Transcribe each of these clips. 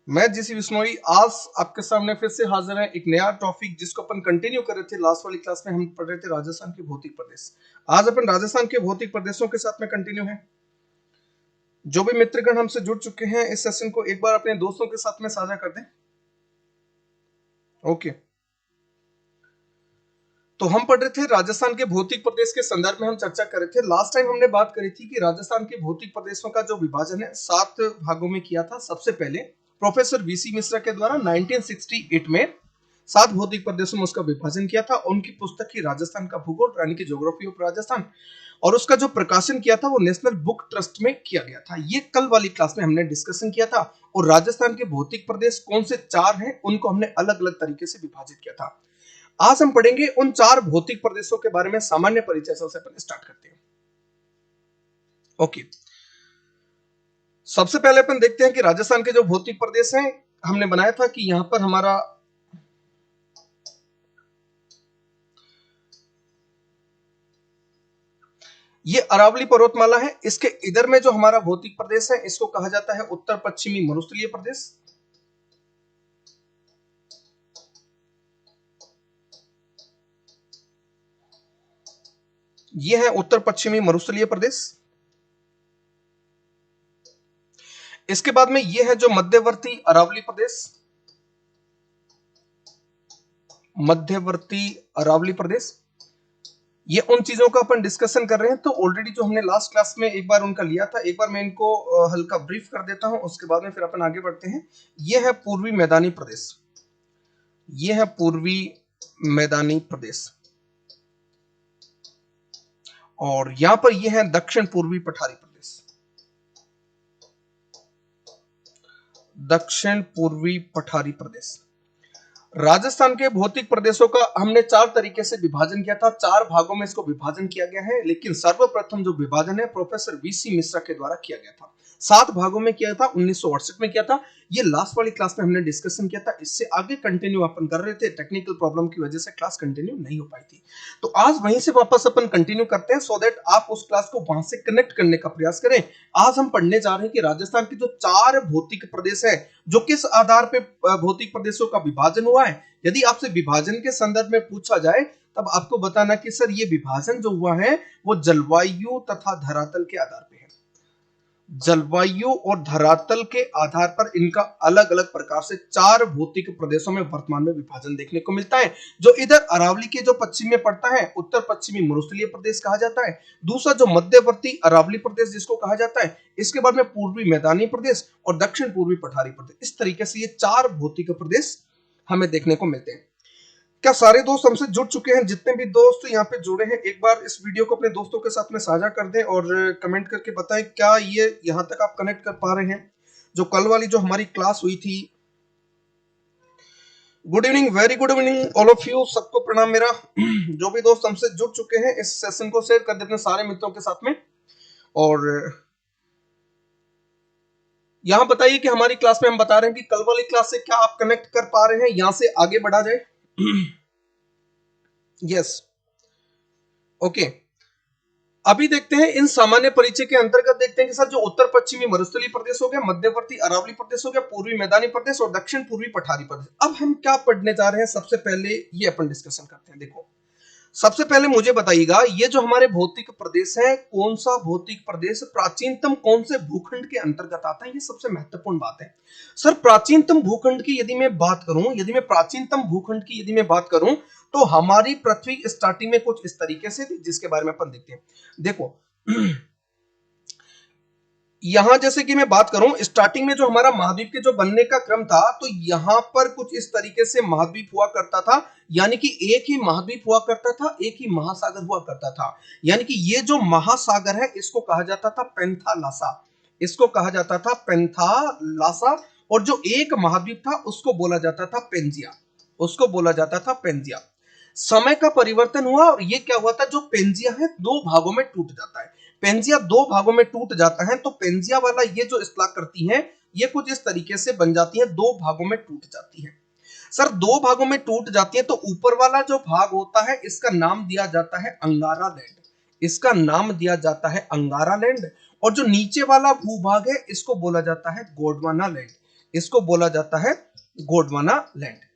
मैं जीसी बिश्नोई आज आपके सामने फिर से हाजिर है एक नया टॉपिक जिसको अपन कंटिन्यू कर रहे थे। लास्ट वाली क्लास में हम पढ़ रहे थे राजस्थान के भौतिक प्रदेश। आज अपन राजस्थान के भौतिक प्रदेशों के साथ में कंटिन्यू है। जो भी मित्रगण हमसे जुड़ चुके हैं इस सेशन को एक बार अपने दोस्तों के साथ में साझा कर दें। ओके, तो हम पढ़ रहे थे राजस्थान के भौतिक प्रदेश के संदर्भ में हम चर्चा कर रहे थे। लास्ट टाइम हमने बात करी थी कि राजस्थान के भौतिक प्रदेशों का जो विभाजन है 7 भागों में किया था। सबसे पहले प्रोफेसर वीसी मिश्रा के द्वारा 1968 में 7 भौतिक प्रदेशों में उसका विभाजन किया था। उनकी पुस्तक ही राजस्थान का भूगोल यानी कि ज्योग्राफी ऑफ राजस्थान, और उसका जो प्रकाशन किया था वो नेशनल बुक ट्रस्ट में किया गया था। ये कल वाली क्लास में हमने डिस्कशन किया था। और राजस्थान के भौतिक प्रदेश कौन से 4 हैं उनको हमने अलग अलग तरीके से विभाजित किया था। आज हम पढ़ेंगे उन 4 भौतिक प्रदेशों के बारे में। सामान्य परिचय से अपन स्टार्ट करते हैं। ओके, सबसे पहले अपन देखते हैं कि राजस्थान के जो भौतिक प्रदेश हैं, हमने बनाया था कि यहां पर हमारा ये अरावली पर्वतमाला है। इसके इधर में जो हमारा भौतिक प्रदेश है इसको कहा जाता है उत्तर पश्चिमी मरुस्थलीय प्रदेश। ये है उत्तर पश्चिमी मरुस्थलीय प्रदेश। इसके बाद में ये है जो मध्यवर्ती अरावली प्रदेश। मध्यवर्ती अरावली प्रदेश, ये उन चीजों का अपन डिस्कशन कर रहे हैं। तो ऑलरेडी जो हमने लास्ट क्लास में एक बार उनका लिया था, एक बार मैं इनको हल्का ब्रीफ कर देता हूं, उसके बाद में फिर अपन आगे बढ़ते हैं। ये है पूर्वी मैदानी प्रदेश। ये है पूर्वी मैदानी प्रदेश, और यहां पर यह है दक्षिण पूर्वी पठारी प्रदेश। दक्षिण पूर्वी पठारी प्रदेश। राजस्थान के भौतिक प्रदेशों का हमने 4 तरीके से विभाजन किया था। 4 भागों में इसको विभाजन किया गया है, लेकिन सर्वप्रथम जो विभाजन है प्रोफेसर वीसी मिश्रा के द्वारा किया गया था। 7 भागों में किया था, 1968 में किया था। ये लास्ट वाली क्लास में हमने डिस्कशन किया था। इससे आगे कंटिन्यू अपन कर रहे थे, टेक्निकल प्रॉब्लम की वजह से क्लास कंटिन्यू नहीं हो पाई थी। तो आज वहीं से वापस अपन कंटिन्यू करते हैं, सो दैट आप उस क्लास को वहां से कनेक्ट करने का प्रयास करें। आज हम पढ़ने जा रहे हैं कि राजस्थान के जो 4 भौतिक प्रदेश है, जो किस आधार पे भौतिक प्रदेशों का विभाजन हुआ है। यदि आपसे विभाजन के संदर्भ में पूछा जाए तब आपको बताना कि सर ये विभाजन जो हुआ है वो जलवायु तथा धरातल के आधार पे है। जलवायु और धरातल के आधार पर इनका अलग अलग प्रकार से 4 भौतिक प्रदेशों में वर्तमान में विभाजन देखने को मिलता है। जो इधर अरावली के जो पश्चिम में पड़ता है उत्तर पश्चिमी मरुस्थलीय प्रदेश कहा जाता है। दूसरा जो मध्यवर्ती अरावली प्रदेश जिसको कहा जाता है। इसके बाद में पूर्वी मैदानी प्रदेश और दक्षिण पूर्वी पठारी प्रदेश। इस तरीके से ये 4 भौतिक प्रदेश हमें देखने को मिलते हैं। क्या सारे दोस्त हमसे जुड़ चुके हैं? जितने भी दोस्त यहाँ पे जुड़े हैं एक बार इस वीडियो को अपने दोस्तों के साथ में साझा कर दें और कमेंट करके बताएं क्या ये यहाँ तक आप कनेक्ट कर पा रहे हैं। जो कल वाली जो हमारी क्लास हुई थी। Good evening, very good evening all of you, सबको प्रणाम मेरा। जो भी दोस्त हमसे जुड़ चुके हैं इस सेशन को शेयर कर देते हैं सारे मित्रों के साथ में। और यहाँ बताइए कि हमारी क्लास में हम बता रहे हैं कि कल वाली क्लास से क्या आप कनेक्ट कर पा रहे हैं, यहां से आगे बढ़ा जाए। Yes, okay. अभी देखते हैं इन सामान्य परिचय के अंतर्गत देखते हैं कि सर जो उत्तर पश्चिमी मरुस्थलीय प्रदेश हो गया, मध्यवर्ती अरावली प्रदेश हो गया, पूर्वी मैदानी प्रदेश और दक्षिण पूर्वी पठारी प्रदेश। अब हम क्या पढ़ने जा रहे हैं, सबसे पहले ये अपन डिस्कशन करते हैं। देखो, सबसे पहले मुझे बताइएगा ये जो हमारे भौतिक प्रदेश है, कौन सा भौतिक प्रदेश प्राचीनतम कौन से भूखंड के अंतर्गत आता है, ये सबसे महत्वपूर्ण बात है। सर प्राचीनतम भूखंड की यदि मैं बात करूं, यदि मैं बात करूं तो हमारी पृथ्वी स्टार्टिंग में कुछ इस तरीके से थी, जिसके बारे में अपन देखते हैं। देखो यहां जैसे कि मैं बात करूं स्टार्टिंग में जो हमारा महाद्वीप के जो बनने का क्रम था, तो यहां पर कुछ इस तरीके से महाद्वीप हुआ करता था। यानी कि एक ही महाद्वीप हुआ करता था, एक ही महासागर हुआ करता था। यानी कि ये जो महासागर है इसको कहा जाता था पेंथालासा, इसको कहा जाता था पेंथालासा। और जो एक महाद्वीप था उसको बोला जाता था पेंजिया, उसको बोला जाता था पेंजिया। समय का परिवर्तन हुआ और ये क्या हुआ था, जो पेंजिया है 2 भागों में टूट जाता है। पेंजिया 2 भागों में टूट जाता है, तो पेंजिया वाला ये जो स्थलाकृति है ये कुछ इस तरीके से बन जाती है, 2 भागों में टूट जाती है। सर 2 भागों में टूट जाती है तो ऊपर वाला जो भाग होता है इसका नाम दिया जाता है अंगारा लैंड, इसका नाम दिया जाता है अंगारा लैंड। और जो नीचे वाला भूभाग है इसको बोला जाता है गोंडवाना लैंड, इसको बोला जाता है गोंडवाना लैंड।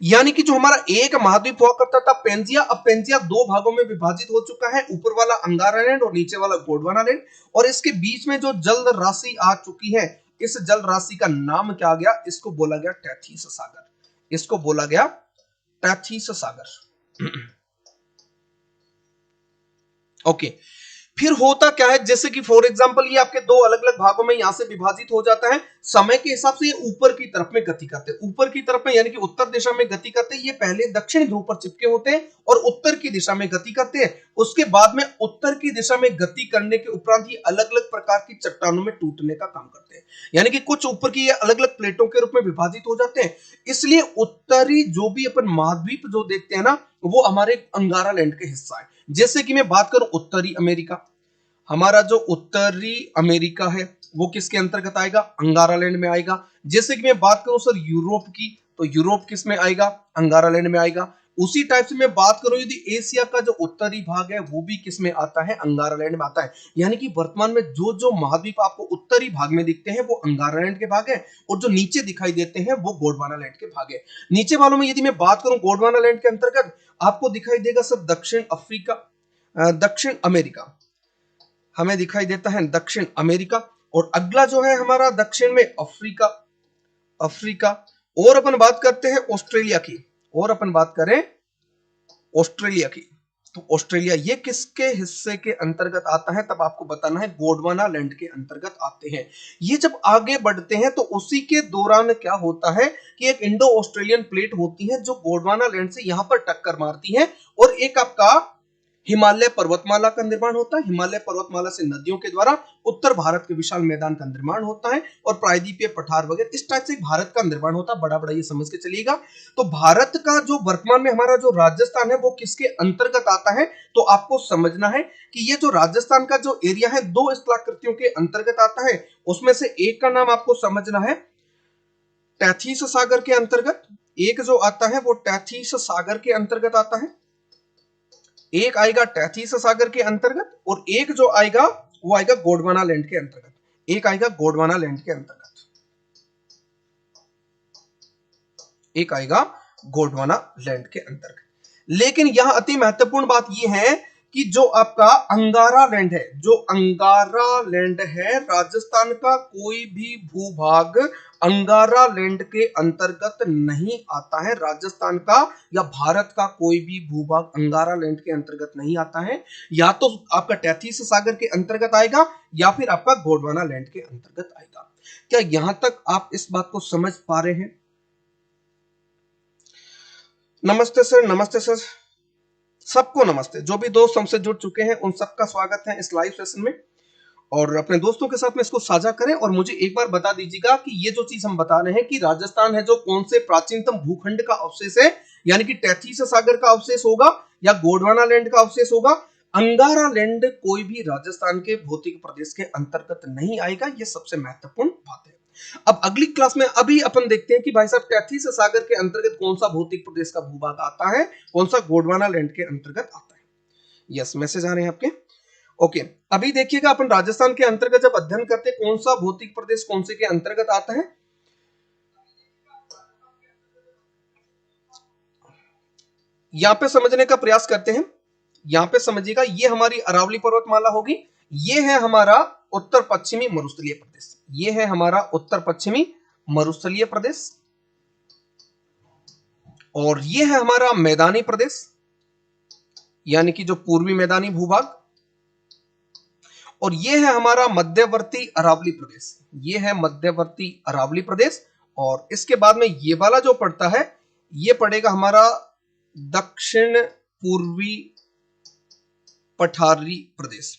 यानी कि जो हमारा एक महाद्वीप हुआ करता था पेंजिया, अब पेंजिया दो भागों में विभाजित हो चुका है, ऊपर वाला अंगारा लैंड और नीचे वाला गोंडवाना लैंड। और इसके बीच में जो जल राशि आ चुकी है, इस जल राशि का नाम क्या गया? इसको बोला गया टैथिस सागर। इसको बोला गया टैथिस सागर। ओके, फिर होता क्या है, जैसे कि फॉर एग्जांपल ये आपके दो अलग अलग भागों में यहां से विभाजित हो जाता है, समय के हिसाब से ये ऊपर की तरफ में गति करते हैं, ऊपर की तरफ में यानी कि उत्तर दिशा में गति करते हैं। ये पहले दक्षिण ध्रुव पर चिपके होते हैं और उत्तर की दिशा में गति करते हैं। उसके बाद में उत्तर की दिशा में गति करने के उपरांत ये अलग अलग प्रकार की चट्टानों में टूटने का काम करते हैं, यानी कि कुछ ऊपर की ये अलग अलग प्लेटों के रूप में विभाजित हो जाते हैं। इसलिए उत्तरी जो भी अपन महाद्वीप जो देखते हैं ना, वो हमारे अंगारा लैंड के हिस्सा है। जैसे कि मैं बात करूं उत्तरी अमेरिका, हमारा जो उत्तरी अमेरिका है वो किसके अंतर्गत आएगा? अंगारा लैंड में आएगा। जैसे कि मैं बात करूं सर यूरोप की, तो यूरोप किस में आएगा? अंगारा लैंड में आएगा। उसी टाइप से मैं बात करूं यदि एशिया का जो उत्तरी भाग है वो भी किस में आता है? अंगारा लैंड में आता है। यानी कि वर्तमान में जो जो महाद्वीप आपको उत्तरी भाग में दिखते हैं वो अंगारा लैंड के भाग है, और जो नीचे दिखाई देते हैं वो गोंडवाना लैंड के भाग है। नीचे वालों में यदि मैं बात करूं गोंडवाना लैंड के अंतर्गत आपको दिखाई देगा सर दक्षिण अफ्रीका, दक्षिण अमेरिका हमें दिखाई देता है दक्षिण अमेरिका, और अगला जो है हमारा दक्षिण में अफ्रीका, अफ्रीका। और अपन बात करते हैं ऑस्ट्रेलिया की, और अपन बात करें ऑस्ट्रेलिया की, तो ऑस्ट्रेलिया ये किसके हिस्से के अंतर्गत आता है? तब आपको बताना है गोंडवाना लैंड के अंतर्गत आते हैं। ये जब आगे बढ़ते हैं तो उसी के दौरान क्या होता है कि एक इंडो ऑस्ट्रेलियन प्लेट होती है जो गोंडवाना लैंड से यहां पर टक्कर मारती है, और एक आपका हिमालय पर्वतमाला का निर्माण होता है। हिमालय पर्वतमाला से नदियों के द्वारा उत्तर भारत के विशाल मैदान का निर्माण होता है, और प्रायद्वीपीय पठार वगैरह इस टाइप से भारत का निर्माण होता है। बड़ा बड़ा ये समझ के चलिएगा। तो भारत का जो वर्तमान में हमारा जो राजस्थान है वो किसके अंतर्गत आता है? तो आपको समझना है कि ये जो राजस्थान का जो एरिया है दो स्थलाकृतियों के अंतर्गत आता है। उसमें से एक का नाम आपको समझना है टैथिस सागर के अंतर्गत, एक जो आता है वो टैथिस सागर के अंतर्गत आता है, एक आएगा टैथिस सागर के अंतर्गत, और एक जो आएगा वो आएगा गोंडवाना लैंड के अंतर्गत। एक आएगा गोंडवाना लैंड के अंतर्गत, एक आएगा गोंडवाना लैंड के अंतर्गत। लेकिन यहां अति महत्वपूर्ण बात यह है कि जो आपका अंगारा लैंड है, जो अंगारा लैंड है, राजस्थान का कोई भी भूभाग अंगारा लैंड के अंतर्गत नहीं आता है। राजस्थान का या भारत का कोई भी भूभाग अंगारा लैंड के अंतर्गत नहीं आता है। या तो आपका टैथिस सागर के अंतर्गत आएगा या फिर आपका गोंडवाना लैंड के अंतर्गत आएगा। क्या यहां तक आप इस बात को समझ पा रहे हैं? नमस्ते सर, नमस्ते सर, सबको नमस्ते। जो भी दोस्त हमसे जुड़ चुके हैं उन सबका स्वागत है इस लाइव सेशन में, और अपने दोस्तों के साथ में इसको साझा करें। और मुझे एक बार बता दीजिएगा कि ये जो चीज हम बता रहे हैं कि राजस्थान है जो कौन से प्राचीनतम भूखंड का अवशेष है, यानी कि टैथिस सागर का अवशेष होगा या गोंडवाना लैंड का अवशेष होगा। अंगारा लैंड कोई भी राजस्थान के भौतिक प्रदेश के अंतर्गत नहीं आएगा। ये सबसे महत्वपूर्ण बात है। अब अगली क्लास में अभी अपन देखते हैं कि भाई साहब टैथिस सागर के अंतर्गत कौन सा भौतिक प्रदेश का भूभाग आता है, कौन सा गोंडवाना लैंड के अंतर्गत आता है। यस, मैसेज आ रहे हैं आपके। ओके, अभी देखिएगा अपन राजस्थान के अंतर्गत जब अध्ययन करते हैं कौन सा भौतिक प्रदेश कौन से के अंतर्गत आता है। यहां पे समझने का प्रयास करते हैं। यहां पे समझिएगा, ये हमारी अरावली पर्वतमाला होगी, ये है हमारा उत्तर पश्चिमी मरुस्थलीय प्रदेश, ये है हमारा उत्तर पश्चिमी मरुस्थलीय प्रदेश, और ये है हमारा मैदानी प्रदेश यानी कि जो पूर्वी मैदानी भूभाग, और ये है हमारा मध्यवर्ती अरावली प्रदेश, ये है मध्यवर्ती अरावली प्रदेश। और इसके बाद में ये वाला जो पड़ता है ये पड़ेगा हमारा दक्षिण पूर्वी पठारी प्रदेश।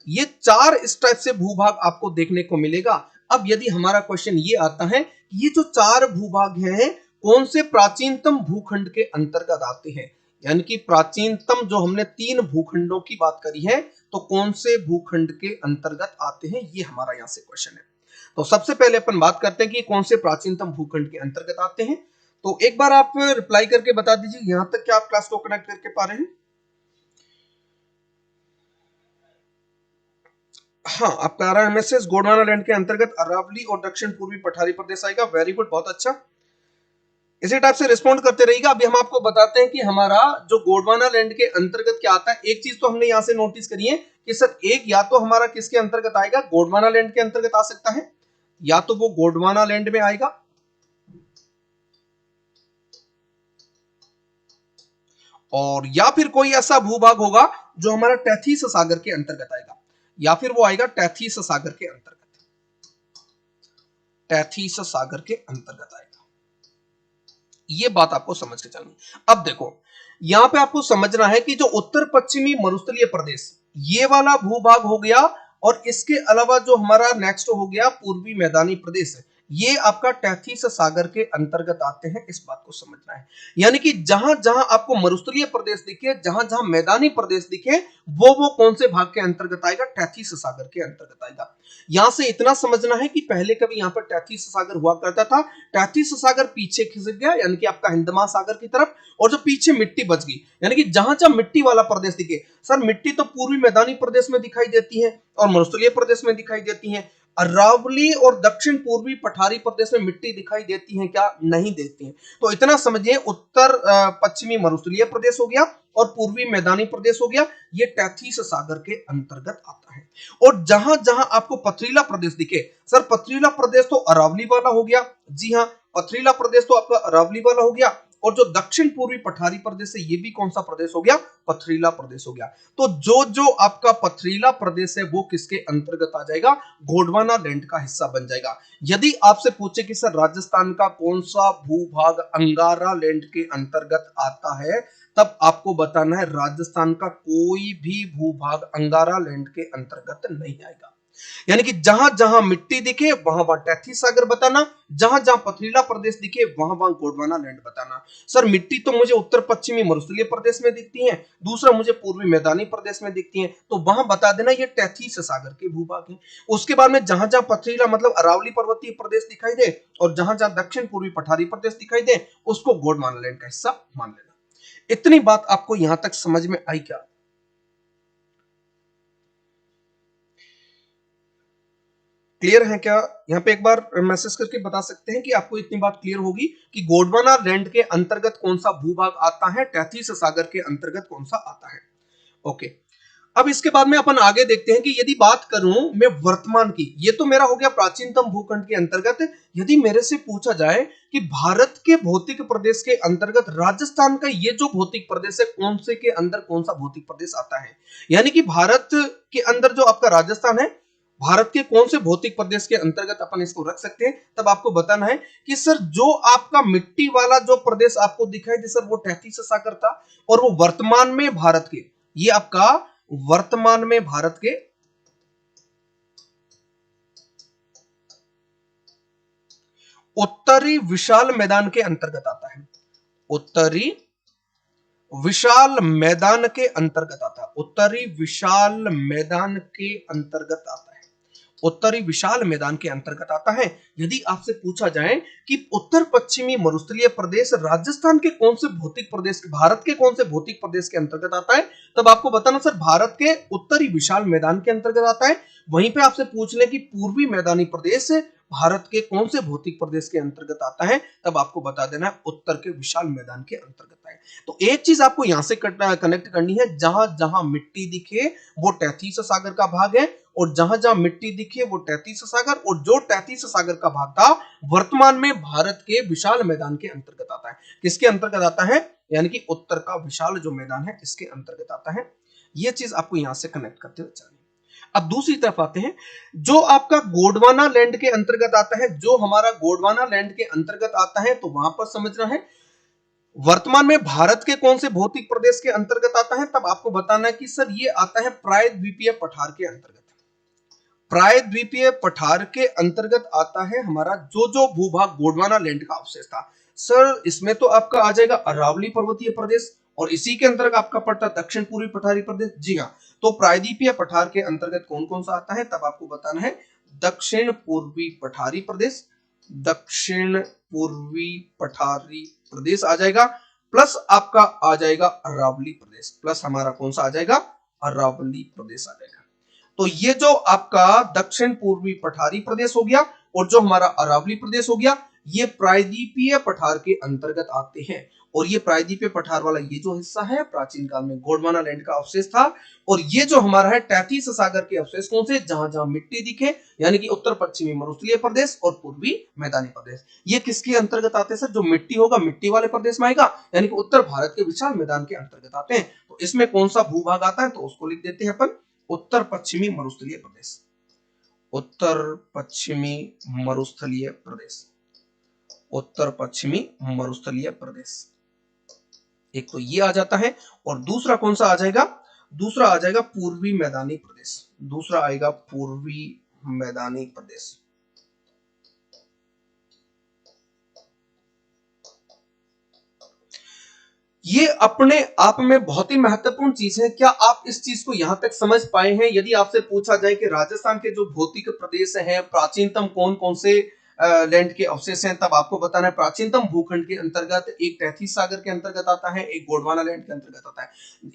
ये चार इस टाइप से भूभाग आपको देखने को मिलेगा। अब यदि हमारा क्वेश्चन ये आता है कि ये जो चार भूभाग हैं कौन से प्राचीनतम भूखंड के अंतर्गत आते हैं, यानी कि प्राचीनतम जो हमने तीन भूखंडों की बात करी है तो कौन से भूखंड के अंतर्गत आते हैं, ये हमारा यहां से क्वेश्चन है। तो सबसे पहले अपन बात करते हैं कि कौन से प्राचीनतम भूखंड के अंतर्गत आते हैं। तो एक बार आप रिप्लाई करके बता दीजिए यहां तक क्या आप क्लास को कनेक्ट करके पा रहे हैं। हाँ, आपका आ रहा है मैसेज, गोंडवाना लैंड के अंतर्गत अरावली और दक्षिण पूर्वी पठारी प्रदेश आएगा। वेरी गुड, बहुत अच्छा। इसी टाइप से रिस्पॉन्ड करते रहिएगा। अभी हम आपको बताते हैं कि हमारा जो गोंडवाना लैंड के अंतर्गत क्या आता है। एक चीज तो हमने यहां से नोटिस करी है कि सर एक या तो हमारा किसके अंतर्गत आएगा, गोंडवाना लैंड के अंतर्गत आ सकता है, या तो वो गोंडवाना लैंड में आएगा, और या फिर कोई ऐसा भूभाग होगा जो हमारा टैथीस सागर के अंतर्गत आएगा, या फिर वो आएगा टैथीस सागर के अंतर्गत, टैथीस सागर के अंतर्गत आएगा। ये बात आपको समझ के चलनी। अब देखो यहां पे आपको समझना है कि जो उत्तर पश्चिमी मरुस्थलीय प्रदेश ये वाला भूभाग हो गया, और इसके अलावा जो हमारा नेक्स्ट हो गया पूर्वी मैदानी प्रदेश, ये आपका टैथीस सागर के अंतर्गत आते हैं। इस बात को समझना है, यानी कि जहां जहां आपको मरुस्थलीय प्रदेश दिखे, जहां जहां मैदानी प्रदेश दिखे, वो कौन से भाग के अंतर्गत आएगा, टैथीस सागर के अंतर्गत आएगा। यहां से इतना समझना है कि पहले कभी यहां पर टैथीस सागर हुआ करता था, टैथीस सागर पीछे खिसक गया, यानी कि आपका हिंद महासागर की तरफ, और जो पीछे मिट्टी बच गई, यानी कि जहां जहां मिट्टी वाला प्रदेश दिखे, सर मिट्टी तो पूर्वी मैदानी प्रदेश में दिखाई देती है और मरुस्थलीय प्रदेश में दिखाई देती है। अरावली और दक्षिण पूर्वी पठारी प्रदेश में मिट्टी दिखाई देती है क्या, नहीं देती है। तो इतना समझिए, उत्तर पश्चिमी मरुस्थलीय प्रदेश हो गया और पूर्वी मैदानी प्रदेश हो गया, ये टैथीस सागर के अंतर्गत आता है। और जहां जहां आपको पथरीला प्रदेश दिखे, सर पथरीला प्रदेश तो अरावली वाला हो गया, जी हाँ, पथरीला प्रदेश तो आपका अरावली वाला हो गया, और जो दक्षिण पूर्वी पठारी प्रदेश है ये भी कौन सा प्रदेश हो गया, पथरीला प्रदेश हो गया। तो जो जो आपका पथरीला प्रदेश है वो किसके अंतर्गत आ जाएगा, गोंडवाना लैंड का हिस्सा बन जाएगा। यदि आपसे पूछे कि सर राजस्थान का कौन सा भूभाग अंगारा लैंड के अंतर्गत आता है, तब आपको बताना है राजस्थान का कोई भी भूभाग अंगारा लैंड के अंतर्गत नहीं आएगा। यानी कि जहां जहां मिट्टी दिखे वहां वहां टैथीस सागर बताना, जहां जहां पथरीला प्रदेश दिखे वहां वहां गोंडवाना लैंड बताना। सर मिट्टी तो मुझे उत्तर पश्चिमी मरुस्थलीय प्रदेश में दिखती है, दूसरा मुझे पूर्वी मैदानी प्रदेश में दिखती है, तो वहां बता देना ये टैथीस सागर के भूभाग है। उसके बाद में जहां जहां पथरीला मतलब अरावली पर्वतीय प्रदेश दिखाई दे, और जहां जहां दक्षिण पूर्वी पठारी प्रदेश दिखाई दे, उसको गोंडवाना लैंड का हिस्सा मान लेना। इतनी बात आपको यहां तक समझ में आई क्या? क्लियर है क्या? यहाँ पे एक बार मैसेज करके बता सकते हैं कि आपको इतनी बात क्लियर होगी कि गोंडवाना लैंड के अंतर्गत कौन सा भूभाग आता है, टैथीस सागर के अंतर्गत कौन सा आता है। ओके, अब इसके बाद में अपन आगे देखते हैं कि यदि बात करूं मैं वर्तमान की, ये तो मेरा हो गया प्राचीनतम भूखंड के अंतर्गत। यदि मेरे से पूछा जाए कि भारत के भौतिक प्रदेश के अंतर्गत राजस्थान का ये जो भौतिक प्रदेश है कौन से के अंदर कौन सा भौतिक प्रदेश आता है, यानी कि भारत के अंदर जो आपका राजस्थान है, भारत के कौन से भौतिक प्रदेश के अंतर्गत अपन इसको रख सकते हैं, तब आपको बताना है कि सर जो आपका मिट्टी वाला जो प्रदेश आपको दिखाई दे सर वो टैथीस सागर था, और वो वर्तमान में भारत के, ये आपका वर्तमान में भारत के उत्तरी विशाल मैदान के अंतर्गत आता है, उत्तरी विशाल मैदान के अंतर्गत आता है, उत्तरी विशाल मैदान के अंतर्गत आता है, उत्तरी विशाल मैदान के अंतर्गत आता है। यदि आपसे पूछा जाए कि उत्तर पश्चिमी मरुस्थलीय प्रदेश राजस्थान के कौन से भौतिक प्रदेश, भारत के कौन से भौतिक प्रदेश के अंतर्गत आता है, तब आपको बताना सर भारत के उत्तरी विशाल मैदान के अंतर्गत आता है। वहीं पे आपसे पूछ ले कि पूर्वी मैदानी प्रदेश भारत के कौन से भौतिक प्रदेश के अंतर्गत आता है, तब आपको बता देना है उत्तर के विशाल मैदान के अंतर्गत है। तो एक चीज आपको यहां से कनेक्ट करनी है, जहां जहां मिट्टी दिखे वो टैथीस सागर का भाग है, और जहां जहां मिट्टी दिखे वो टैथीस सागर, और जो टैथीस सागर का भाग था वर्तमान में भारत के विशाल मैदान के अंतर्गत आता है। किसके अंतर्गत आता है, यानी कि उत्तर का विशाल जो मैदान है इसके अंतर्गत आता है। यह चीज आपको यहां से कनेक्ट करते हुए चलिए। अब दूसरी तरफ आते हैं, जो आपका गोंडवाना लैंड के अंतर्गत आता है, जो हमारा गोंडवाना लैंड के अंतर्गत आता है, तो वहां पर समझना है वर्तमान में भारत के कौन से भौतिक प्रदेश के अंतर्गत आता है, तब आपको बताना है कि सर ये आता है प्रायद्वीपीय पठार के अंतर्गत। प्रायद्वीपीय पठार के अंतर्गत आता है हमारा जो जो भूभाग गोंडवाना लैंड का अवशेष था। सर इसमें तो आपका आ जाएगा अरावली पर्वतीय प्रदेश, और इसी के अंतर्गत आपका पड़ता दक्षिण पूर्वी पठारी प्रदेश, जी हाँ। तो प्रायद्वीपीय पठार के अंतर्गत कौन कौन सा आता है, तब आपको बताना है दक्षिण पूर्वी पठारी प्रदेश, दक्षिण पूर्वी पठारी प्रदेश आ जाएगा, प्लस आपका आ जाएगा अरावली प्रदेश, प्लस हमारा कौन सा आ जाएगा, अरावली प्रदेश आ जाएगा। तो ये जो आपका दक्षिण पूर्वी पठारी प्रदेश हो गया और जो हमारा अरावली प्रदेश हो गया, ये प्रायद्वीपीय पठार के अंतर्गत आते हैं। और ये प्रायद्वीपीय पठार वाला ये जो हिस्सा है प्राचीन काल में गोंडवाना लैंड का अवशेष था। और ये जो हमारा है तैतीस सागर के अवशेष कौन से, जहां जहां मिट्टी दिखे, यानी कि उत्तर पश्चिमी मरुस्थलीय प्रदेश और पूर्वी मैदानी प्रदेश, ये किसके अंतर्गत आते हैं सर, जो मिट्टी होगा मिट्टी वाले प्रदेश में आएगा, यानी कि उत्तर भारत के विशाल मैदान के अंतर्गत आते हैं। तो इसमें कौन सा भूभाग आता है, तो उसको लिख देते हैं अपन उत्तर पश्चिमी मरुस्थलीय प्रदेश, उत्तर पश्चिमी मरुस्थलीय प्रदेश, उत्तर पश्चिमी मरुस्थलीय प्रदेश। एक तो ये आ जाता है और दूसरा कौन सा आ जाएगा, दूसरा आ जाएगा पूर्वी मैदानी प्रदेश, दूसरा आएगा पूर्वी मैदानी प्रदेश। ये अपने आप में बहुत ही महत्वपूर्ण चीज है। क्या आप इस चीज को यहां तक समझ पाए हैं? यदि आपसे पूछा जाए कि राजस्थान के जो भौतिक प्रदेश हैं प्राचीनतम कौन कौन से लैंड के अवशेष हैं, तब आपको बताना है प्राचीनतम भूखंड के अंतर्गत एक तैतीस सागर के अंतर्गत आता है, एक गोंडवाना लैंड के अंतर्गत आता है।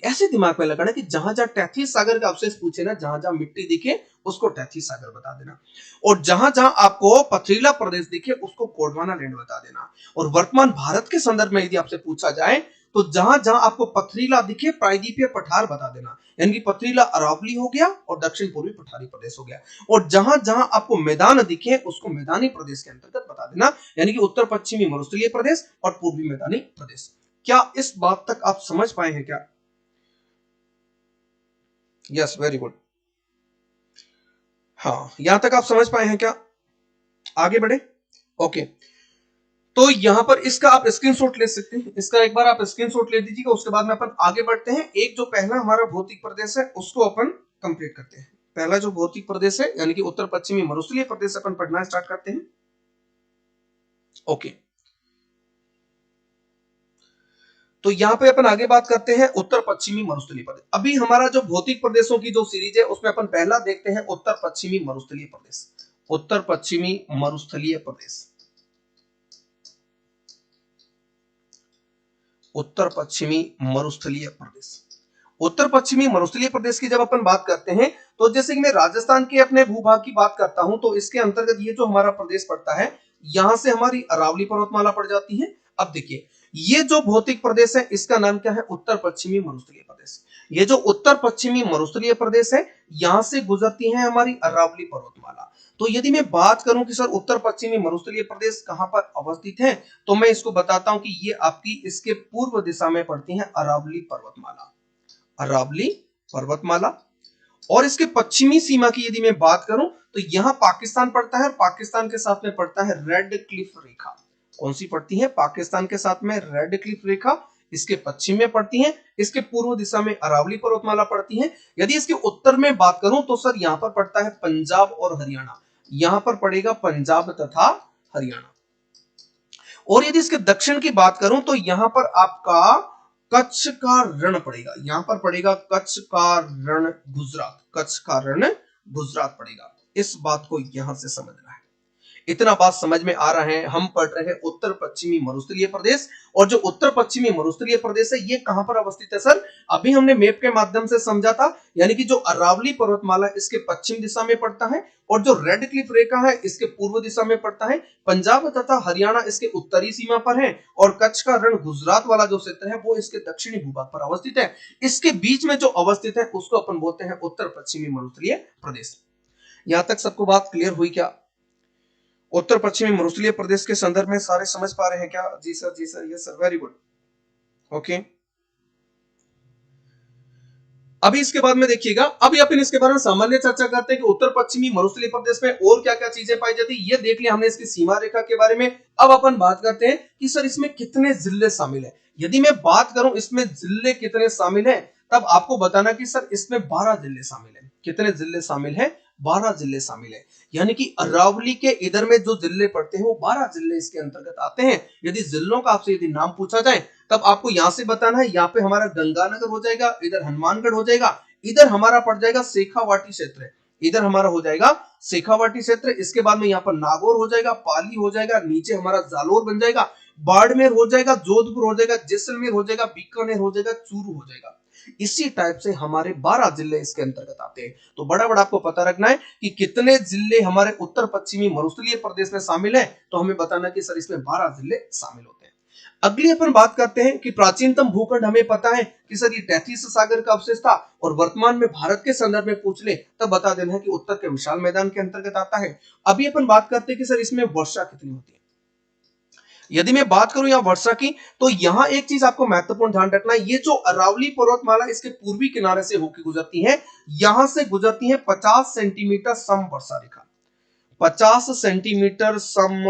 ऐसे दिमाग में लगाना कि जहां जहां तैतीस सागर का अवशेष पूछे ना, जहां जहां मिट्टी दिखे उसको तैतीस सागर बता देना, और जहां जहां आपको पथरीला प्रदेश दिखे उसको गोंडवाना लैंड बता देना। और वर्तमान भारत के संदर्भ में यदि आपसे पूछा जाए तो जहां जहां आपको पथरीला दिखे प्रायद्वीपीय पठार बता देना, यानी कि पथरीला अरावली हो गया और दक्षिण पूर्वी पठारी प्रदेश हो गया। और जहां जहां आपको मैदान दिखे उसको मैदानी प्रदेश के अंतर्गत बता देना, यानी कि उत्तर पश्चिमी मरुस्थलीय प्रदेश और पूर्वी मैदानी प्रदेश। क्या इस बात तक आप समझ पाए हैं क्या? Yes, very good. हाँ, यहां तक आप समझ पाए हैं क्या? आगे बढ़े। ओके, तो यहां पर इसका आप स्क्रीनशॉट ले सकते हैं, इसका एक बार आप स्क्रीनशॉट ले दीजिएगा। उसके बाद में अपन आगे बढ़ते हैं। एक जो पहला हमारा भौतिक प्रदेश है उसको अपन कंप्लीट करते हैं। पहला जो भौतिक प्रदेश है यानी कि उत्तर पश्चिमी मरुस्थलीय प्रदेश अपन पढ़ना स्टार्ट करते हैं। ओके, तो यहां पे अपन आगे बात करते हैं उत्तर पश्चिमी मरुस्थलीय प्रदेश। अभी हमारा जो भौतिक प्रदेशों की जो सीरीज है उसमें अपन पहला देखते हैं उत्तर पश्चिमी मरुस्थलीय प्रदेश, उत्तर पश्चिमी मरुस्थलीय प्रदेश, उत्तर पश्चिमी मरुस्थलीय प्रदेश। उत्तर पश्चिमी मरुस्थलीय प्रदेश की जब अपन बात करते हैं तो जैसे कि मैं राजस्थान के अपने भूभाग की बात करता हूं तो इसके अंतर्गत ये जो हमारा प्रदेश पड़ता है, यहां से हमारी अरावली पर्वतमाला पड़ जाती है। अब देखिए ये जो भौतिक प्रदेश है इसका नाम क्या है, उत्तर पश्चिमी मरुस्थलीय प्रदेश। ये जो उत्तर पश्चिमी मरुस्थलीय प्रदेश है यहां से गुजरती है हमारी अरावली पर्वतमाला। तो यदि मैं बात करूं कि सर उत्तर पश्चिमी मरुस्थलीय प्रदेश कहां पर अवस्थित है, तो मैं इसको बताता हूं कि ये आपकी इसके पूर्व दिशा में पड़ती है अरावली पर्वतमाला, अरावली पर्वतमाला। और इसके पश्चिमी सीमा की यदि मैं बात करूं तो यहां पाकिस्तान पड़ता है और पाकिस्तान के साथ में पड़ता है रेड क्लिफ रेखा। कौन सी पड़ती है, पाकिस्तान के साथ में रेड क्लिफ रेखा इसके पश्चिम में पड़ती है। इसके पूर्व दिशा में अरावली पर्वतमाला पड़ती है। यदि इसके उत्तर में बात करूं तो सर यहां पर पड़ता है पंजाब और हरियाणा, यहां पर पड़ेगा पंजाब तथा हरियाणा। और यदि इसके दक्षिण की बात करूं तो यहां पर आपका कच्छ का रण पड़ेगा, यहां पर पड़ेगा कच्छ का रण गुजरात, कच्छ का रण गुजरात पड़ेगा। इस बात को यहां से समझना है। इतना बात समझ में आ रहा है। हम पढ़ रहे हैं उत्तर पश्चिमी मरुस्थलीय प्रदेश, और जो उत्तर पश्चिमी मरुस्थलीय प्रदेश है ये कहां पर अवस्थित है सर, अभी हमने मैप के माध्यम से समझा था, यानी कि जो अरावली पर्वतमाला इसके पश्चिम दिशा में पड़ता है और जो रेड क्लिफ रेखा है इसके पूर्व दिशा में पड़ता है। पंजाब तथा हरियाणा इसके उत्तरी सीमा पर है और कच्छ का रण गुजरात वाला जो क्षेत्र है वो इसके दक्षिणी भूभाग पर अवस्थित है। इसके बीच में जो अवस्थित है उसको अपन बोलते हैं उत्तर पश्चिमी मरुस्थलीय प्रदेश। यहां तक सबको बात क्लियर हुई क्या? उत्तर पश्चिमी मरुस्थलीय प्रदेश के संदर्भ में सारे समझ पा रहे हैं क्या? जी सर, जी sir, yes sir, very good. Okay, अभी इसके बाद में देखिएगा, अभी अपन इसके बारे में सामान्य चर्चा करते हैं कि उत्तर पश्चिमी मरुस्थलीय प्रदेश में और क्या क्या चीजें पाई जाती है। ये देख लिया हमने इसकी सीमा रेखा के बारे में। अब अपन बात करते हैं कि सर इसमें कितने जिले शामिल है। यदि मैं बात करूं इसमें जिले कितने शामिल है, तब आपको बताना कि सर इसमें 12 जिले शामिल है। कितने जिले शामिल है? 12 जिले शामिल है। यानी कि अरावली के इधर में जो जिले पड़ते हैं वो 12 जिले इसके अंतर्गत आते हैं। यदि जिलों का आपसे यदि नाम पूछा जाए तब आपको यहां से बताना है, यहाँ पे हमारा गंगानगर हो जाएगा, इधर हनुमानगढ़ हो जाएगा, इधर हमारा पड़ जाएगा शेखावाटी क्षेत्र, इधर हमारा हो जाएगा शेखावाटी क्षेत्र। इसके बाद में यहाँ पर नागौर हो जाएगा, पाली हो जाएगा, नीचे हमारा जालोर बन जाएगा, बाड़मेर हो जाएगा, जोधपुर हो जाएगा, जैसलमेर हो जाएगा, बीकानेर हो जाएगा, चूरू हो जाएगा। इसी टाइप से हमारे 12 जिले इसके अंतर्गत आते हैं। तो बड़ा बड़ा आपको पता रखना है कि कितने जिले हमारे उत्तर पश्चिमी मरुस्थलीय प्रदेश में शामिल है, तो हमें बताना कि सर इसमें 12 जिले शामिल होते हैं। अगली अपन बात करते हैं कि प्राचीनतम भूखंड हमें पता है कि सर ये टैथिस सागर का अवशेष था, और वर्तमान में भारत के संदर्भ में पूछ ले तब बता देना है कि उत्तर के विशाल मैदान के अंतर्गत आता है। अभी अपन बात करते हैं कि सर इसमें वर्षा कितनी होती है। यदि मैं बात करूं यहाँ वर्षा की, तो यहाँ एक चीज आपको महत्वपूर्ण ध्यान रखना है, ये जो अरावली पर्वतमाला इसके पूर्वी किनारे से होकर गुजरती है, यहां से गुजरती है 50 सेंटीमीटर सम वर्षा रेखा। 50 सेंटीमीटर सम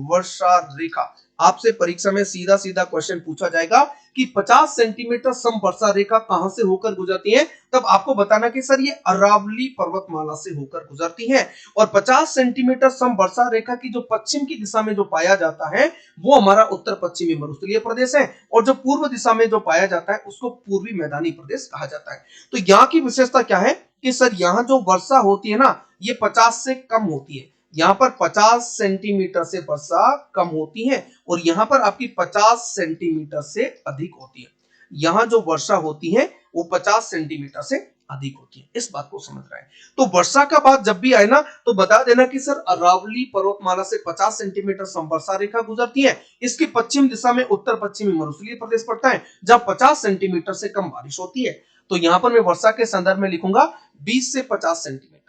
वर्षा रेखा। आपसे परीक्षा में सीधा सीधा क्वेश्चन पूछा जाएगा कि 50 सेंटीमीटर सम वर्षा रेखा कहां से होकर गुजरती है, तब आपको बताना कि सर ये अरावली पर्वतमाला से होकर गुजरती है। और 50 सेंटीमीटर सम वर्षा रेखा की जो पश्चिम की दिशा में जो पाया जाता है वो हमारा उत्तर पश्चिमी मरुस्थलीय प्रदेश है, और जो पूर्व दिशा में जो पाया जाता है उसको पूर्वी मैदानी प्रदेश कहा जाता है। तो यहाँ की विशेषता क्या है कि सर यहाँ जो वर्षा होती है ना, ये 50 से कम होती है। यहाँ पर 50 सेंटीमीटर से वर्षा कम होती है, और यहाँ पर आपकी 50 सेंटीमीटर से अधिक होती है। यहाँ जो वर्षा होती है वो 50 सेंटीमीटर से अधिक होती है। इस बात को समझ रहा है। तो वर्षा का बात जब भी आए ना, तो बता देना कि सर अरावली पर्वतमाला से 50 सेंटीमीटर समवर्षा रेखा गुजरती है। इसकी पश्चिम दिशा में उत्तर पश्चिमी मरुस्थलीय प्रदेश पड़ता है, जहां 50 सेंटीमीटर से कम बारिश होती है। तो यहां पर मैं वर्षा के संदर्भ में लिखूंगा 20 से 50 सेंटीमीटर।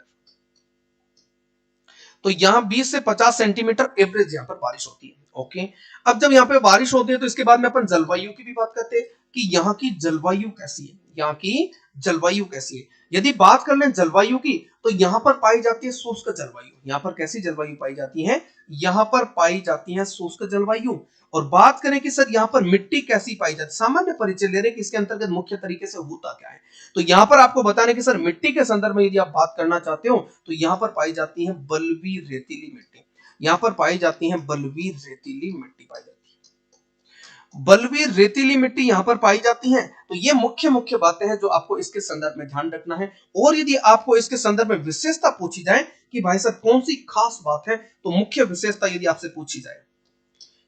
तो यहाँ 20 से 50 सेंटीमीटर एवरेज यहाँ पर बारिश होती है। ओके, अब जब यहाँ पे बारिश होती है तो इसके बाद में अपन जलवायु की भी बात करते हैं कि यहाँ की जलवायु कैसी है। यहाँ की जलवायु कैसी है, यदि बात कर लें जलवायु की, तो यहाँ पर पाई जाती है शुष्क जलवायु। यहाँ पर कैसी जलवायु पाई जाती है, यहाँ पर पाई जाती है शुष्क जलवायु। और बात करें कि सर यहाँ पर मिट्टी कैसी पाई जाती है, सामान्य परिचय ले रहे हैं कि इसके अंतर्गत मुख्य तरीके से होता क्या है। तो यहाँ पर आपको बताने कि सर मिट्टी के संदर्भ में यदि आप बात करना चाहते हो, तो यहाँ पर पाई जाती है बलुई रेतीली मिट्टी। यहाँ पर पाई जाती है बलुई रेतीली मिट्टी पाई जाती है, बलुई रेतीली मिट्टी यहाँ पर पाई जाती है। तो ये मुख्य मुख्य बातें हैं जो आपको इसके संदर्भ में ध्यान रखना है। और यदि आपको इसके संदर्भ में विशेषता पूछी जाए कि भाई साहब कौन सी खास बात है, तो मुख्य विशेषता यदि आपसे पूछी जाए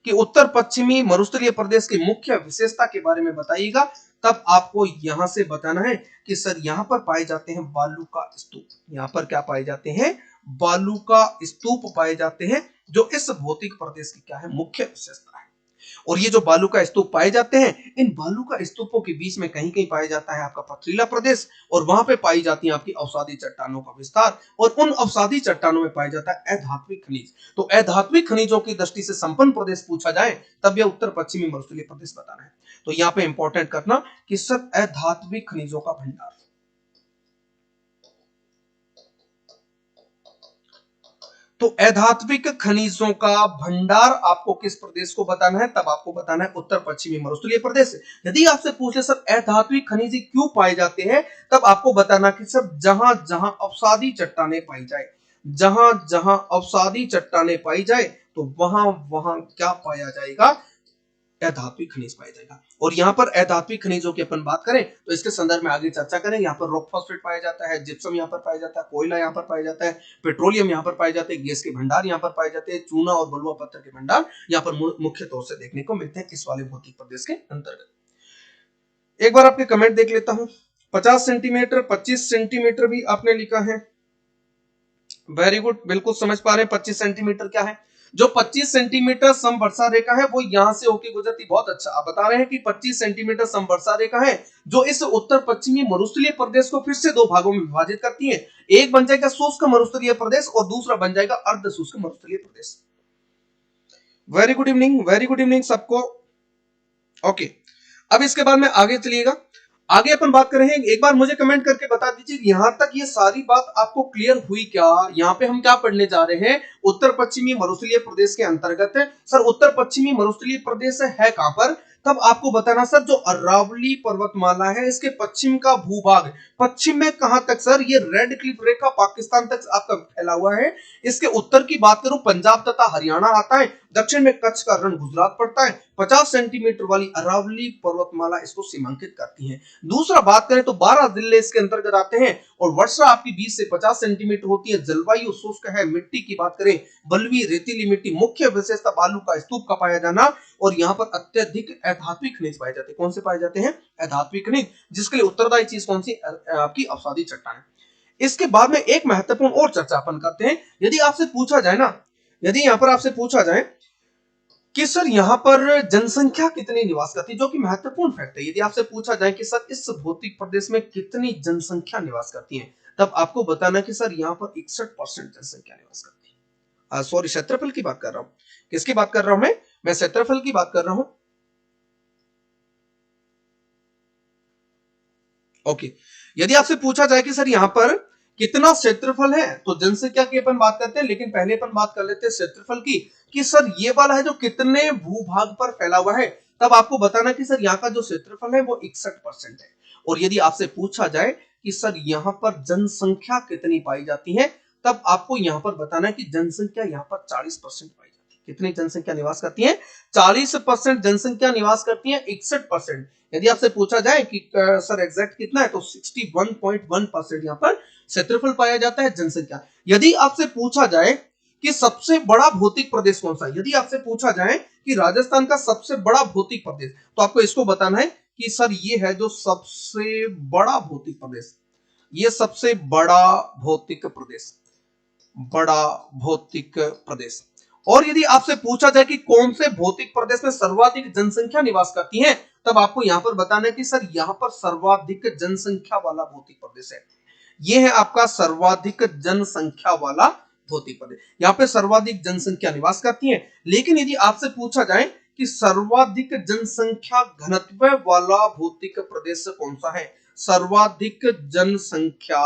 कि उत्तर पश्चिमी मरुस्थलीय प्रदेश की मुख्य विशेषता के बारे में बताइएगा, तब आपको यहां से बताना है कि सर यहां पर पाए जाते हैं बालू का स्तूप। यहां पर क्या पाए जाते हैं, बालू का स्तूप पाए जाते हैं, जो इस भौतिक प्रदेश की क्या है, मुख्य विशेषता है। और ये जो बालू का स्तूप पाए जाते हैं, इन बालू का स्तूपों के बीच में कहीं कहीं पाया जाता है आपका पथरीला प्रदेश, और वहां पे पाई जाती है आपकी अवसादी चट्टानों का विस्तार, और उन अवसादी चट्टानों में पाया जाता है अधात्विक खनिज। तो अधात्विक खनिजों की दृष्टि से संपन्न प्रदेश पूछा जाए, तब यह उत्तर पश्चिमी मरुस्थलीय प्रदेश बताना है। तो यहाँ पे इंपॉर्टेंट करना कि सर अधात्विक खनिजों का भंडार। तो अधात्विक खनिजों का भंडार आपको किस प्रदेश को बताना है, तब आपको बताना है उत्तर पश्चिमी मरुस्थलीय प्रदेश। यदि आपसे पूछे सर अधात्विक खनिज क्यों पाए जाते हैं, तब आपको बताना कि सर जहां जहां अवसादी चट्टानें पाई जाए, जहां जहां अवसादी चट्टानें पाई जाए, तो वहां वहां क्या पाया जाएगा, अधात्विक खनिज पाया जाएगा। और यहाँ पर अधात्विक खनिजों की अपन बात करें तो इसके संदर्भ में आगे चर्चा करें। यहाँ पर रॉक फॉस्फेट पाया जाता है, जिप्सम यहाँ पर पाया जाता है, कोयला यहाँ पर पाया जाता है, पेट्रोलियम यहाँ पर पाए जाते हैं, गैस के भंडार यहाँ पर पाए जाते हैं, चूना और बलुआ पत्थर के भंडार यहाँ पर मुख्य तौर से देखने को मिलते हैं इस वाले भौतिक प्रदेश के अंतर्गत। एक बार आपके कमेंट देख लेता हूं। 50 सेंटीमीटर, 25 सेंटीमीटर भी आपने लिखा है, वेरी गुड, बिल्कुल समझ पा रहे हैं 25 सेंटीमीटर क्या है। जो 25 सेंटीमीटर समवर्षा रेखा है वो यहां से होके गुजरती, बहुत अच्छा। आप बता रहे हैं कि 25 सेंटीमीटर समवर्षा रेखा है जो इस उत्तर पश्चिमी मरुस्थलीय प्रदेश को फिर से दो भागों में विभाजित करती है। एक बन जाएगा शुष्क मरुस्थलीय प्रदेश और दूसरा बन जाएगा अर्ध शुष्क मरुस्थलीय प्रदेश। Very good evening, very good evening सबको। ओके, अब इसके बाद में आगे चलिएगा, आगे अपन बात करेंगे। एक बार मुझे कमेंट करके बता दीजिए यहां तक ये सारी बात आपको क्लियर हुई क्या। यहाँ पे हम क्या पढ़ने जा रहे हैं, उत्तर पश्चिमी मरुस्थलीय प्रदेश के अंतर्गत है। सर उत्तर पश्चिमी मरुस्थलीय प्रदेश है कहां पर, तब आपको बताना सर जो अरावली पर्वतमाला है इसके पश्चिम का भूभाग, पश्चिम में कहां तक सर, ये रेड क्लिफ रेखा पाकिस्तान तक आपका फैला हुआ है। इसके उत्तर की बात करूं पंजाब तथा हरियाणा आता है, दक्षिण में कच्छ का रण गुजरात पड़ता है। 50 सेंटीमीटर वाली अरावली पर्वतमाला इसको सीमांकित करती है। दूसरा बात करें तो 12 जिले इसके अंतर्गत आते हैं, और वर्षा आपकी 20 से 50 सेंटीमीटर होती है। जलवायु शुष्क है। मिट्टी की बात करें बलुई रेतीली मिट्टी, मुख्य विशेषता बालू का स्तूप का पाया जाना, और यहाँ पर अत्यधिक अधात्विक खनिज पाए जाते हैं। कौन से पाए जाते हैं? अधात्विक खनिज, जिसके लिए उत्तरदायी चीज कौन सी? आपकी अवसादी चट्टान है। इसके बाद में एक महत्वपूर्ण और चर्चा अपन करते हैं। यदि आपसे पूछा जाए ना, यदि यहाँ पर आपसे पूछा जाए कि सर यहाँ पर जनसंख्या कितनी निवास करती है, जो कि महत्वपूर्ण फैक्ट है। यदि आपसे पूछा जाए कि सर इस भौतिक प्रदेश में कितनी जनसंख्या निवास करती है, तब आपको बताना कि सर यहाँ पर 61% जनसंख्या निवास करती है। सॉरी, क्षेत्रफल की बात कर रहा हूं। किसकी बात कर रहा हूं मैं क्षेत्रफल की बात कर रहा हूं। ओके, यदि आपसे पूछा जाए कि सर यहाँ पर कितना क्षेत्रफल है, तो जनसंख्या की अपन बात करते हैं, लेकिन पहले अपन बात कर लेते हैं क्षेत्रफल की, कि सर ये वाला है जो कितने भूभाग पर फैला हुआ है। तब आपको बताना कि सर यहाँ का जो क्षेत्रफल है वो 61% है। और यदि आपसे पूछा जाए कि सर यहाँ पर जनसंख्या कितनी पाई जाती है, तब आपको यहाँ पर बताना है कि जनसंख्या यहाँ पर 40% पाई जाती है। कितनी जनसंख्या निवास करती है? 40% जनसंख्या निवास करती है। 61%, यदि आपसे पूछा जाए कि सर एग्जैक्ट कितना है, तो 61.1% यहाँ पर क्षेत्रफल पाया जाता है, जनसंख्या। यदि आपसे पूछा जाए कि सबसे बड़ा भौतिक प्रदेश कौन सा है, यदि आपसे पूछा जाए कि राजस्थान का सबसे बड़ा भौतिक प्रदेश, तो आपको इसको बताना है कि सर ये है जो सबसे बड़ा भौतिक प्रदेश, ये सबसे बड़ा भौतिक प्रदेश, बड़ा भौतिक प्रदेश। और यदि आपसे पूछा जाए कि कौन से भौतिक प्रदेश में सर्वाधिक जनसंख्या निवास करती है, तब आपको यहां पर बताना है कि सर यहां पर सर्वाधिक जनसंख्या वाला भौतिक प्रदेश है, ये है आपका सर्वाधिक जनसंख्या वाला भौतिक प्रदेश। यहाँ पे सर्वाधिक जनसंख्या निवास करती है। लेकिन यदि आपसे पूछा जाए कि सर्वाधिक जनसंख्या घनत्व वाला भौतिक प्रदेश कौन सा है, सर्वाधिक जनसंख्या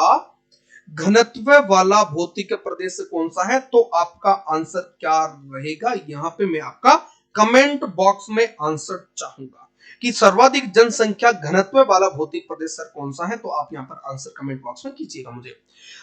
घनत्व वाला भौतिक प्रदेश कौन सा है, तो आपका आंसर क्या रहेगा? यहां पे मैं आपका कमेंट बॉक्स में आंसर चाहूंगा कि सर्वाधिक जनसंख्या घनत्व वाला भौतिक प्रदेश सर कौन सा है, तो आप यहां पर आंसर कमेंट बॉक्स में कीजिएगा मुझे।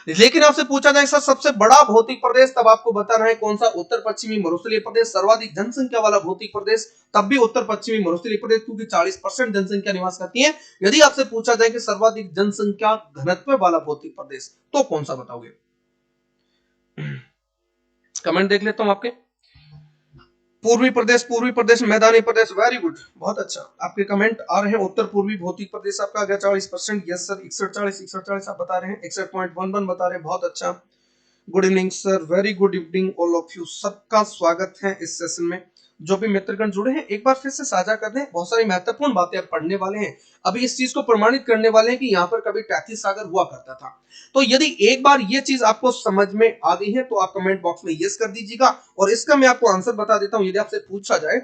लेकिन आपसे पूछा जाए सर सबसे बड़ा भौतिक प्रदेश, तब आपको बताना है कौन सा? उत्तर पश्चिमी मरुस्थलीय प्रदेश। सर्वाधिक जनसंख्या वाला भौतिक प्रदेश, तब भी उत्तर पश्चिमी मरुस्थलीय प्रदेश, क्योंकि 40% जनसंख्या निवास करती है। यदि आपसे पूछा जाए कि सर्वाधिक जनसंख्या घनत्व वाला भौतिक प्रदेश, तो कौन सा बताओगे? कमेंट देख लेता हूं आपके। पूर्वी प्रदेश, मैदानी प्रदेश, वेरी गुड, बहुत अच्छा, आपके कमेंट आ रहे हैं। उत्तर पूर्वी भौतिक प्रदेश आपका आ गया 40%, यस सर। 61 आप बता रहे हैं, 61.11 बता रहे हैं, बहुत अच्छा। Good evening sir, very good evening all of you, सबका स्वागत है इस सेशन में। जो भी मित्रगण जुड़े हैं एक बार फिर से साझा कर दें, बहुत सारी महत्वपूर्ण बातें आप पढ़ने वाले हैं। अभी इस चीज को प्रमाणित करने वाले हैं कि यहाँ पर कभी टैथी सागर हुआ करता था। तो यदि एक बार ये चीज आपको समझ में आ गई है, तो आप कमेंट बॉक्स में यस कर दीजिएगा। और इसका मैं आपको आंसर बता देता हूं। यदि आपसे पूछा जाए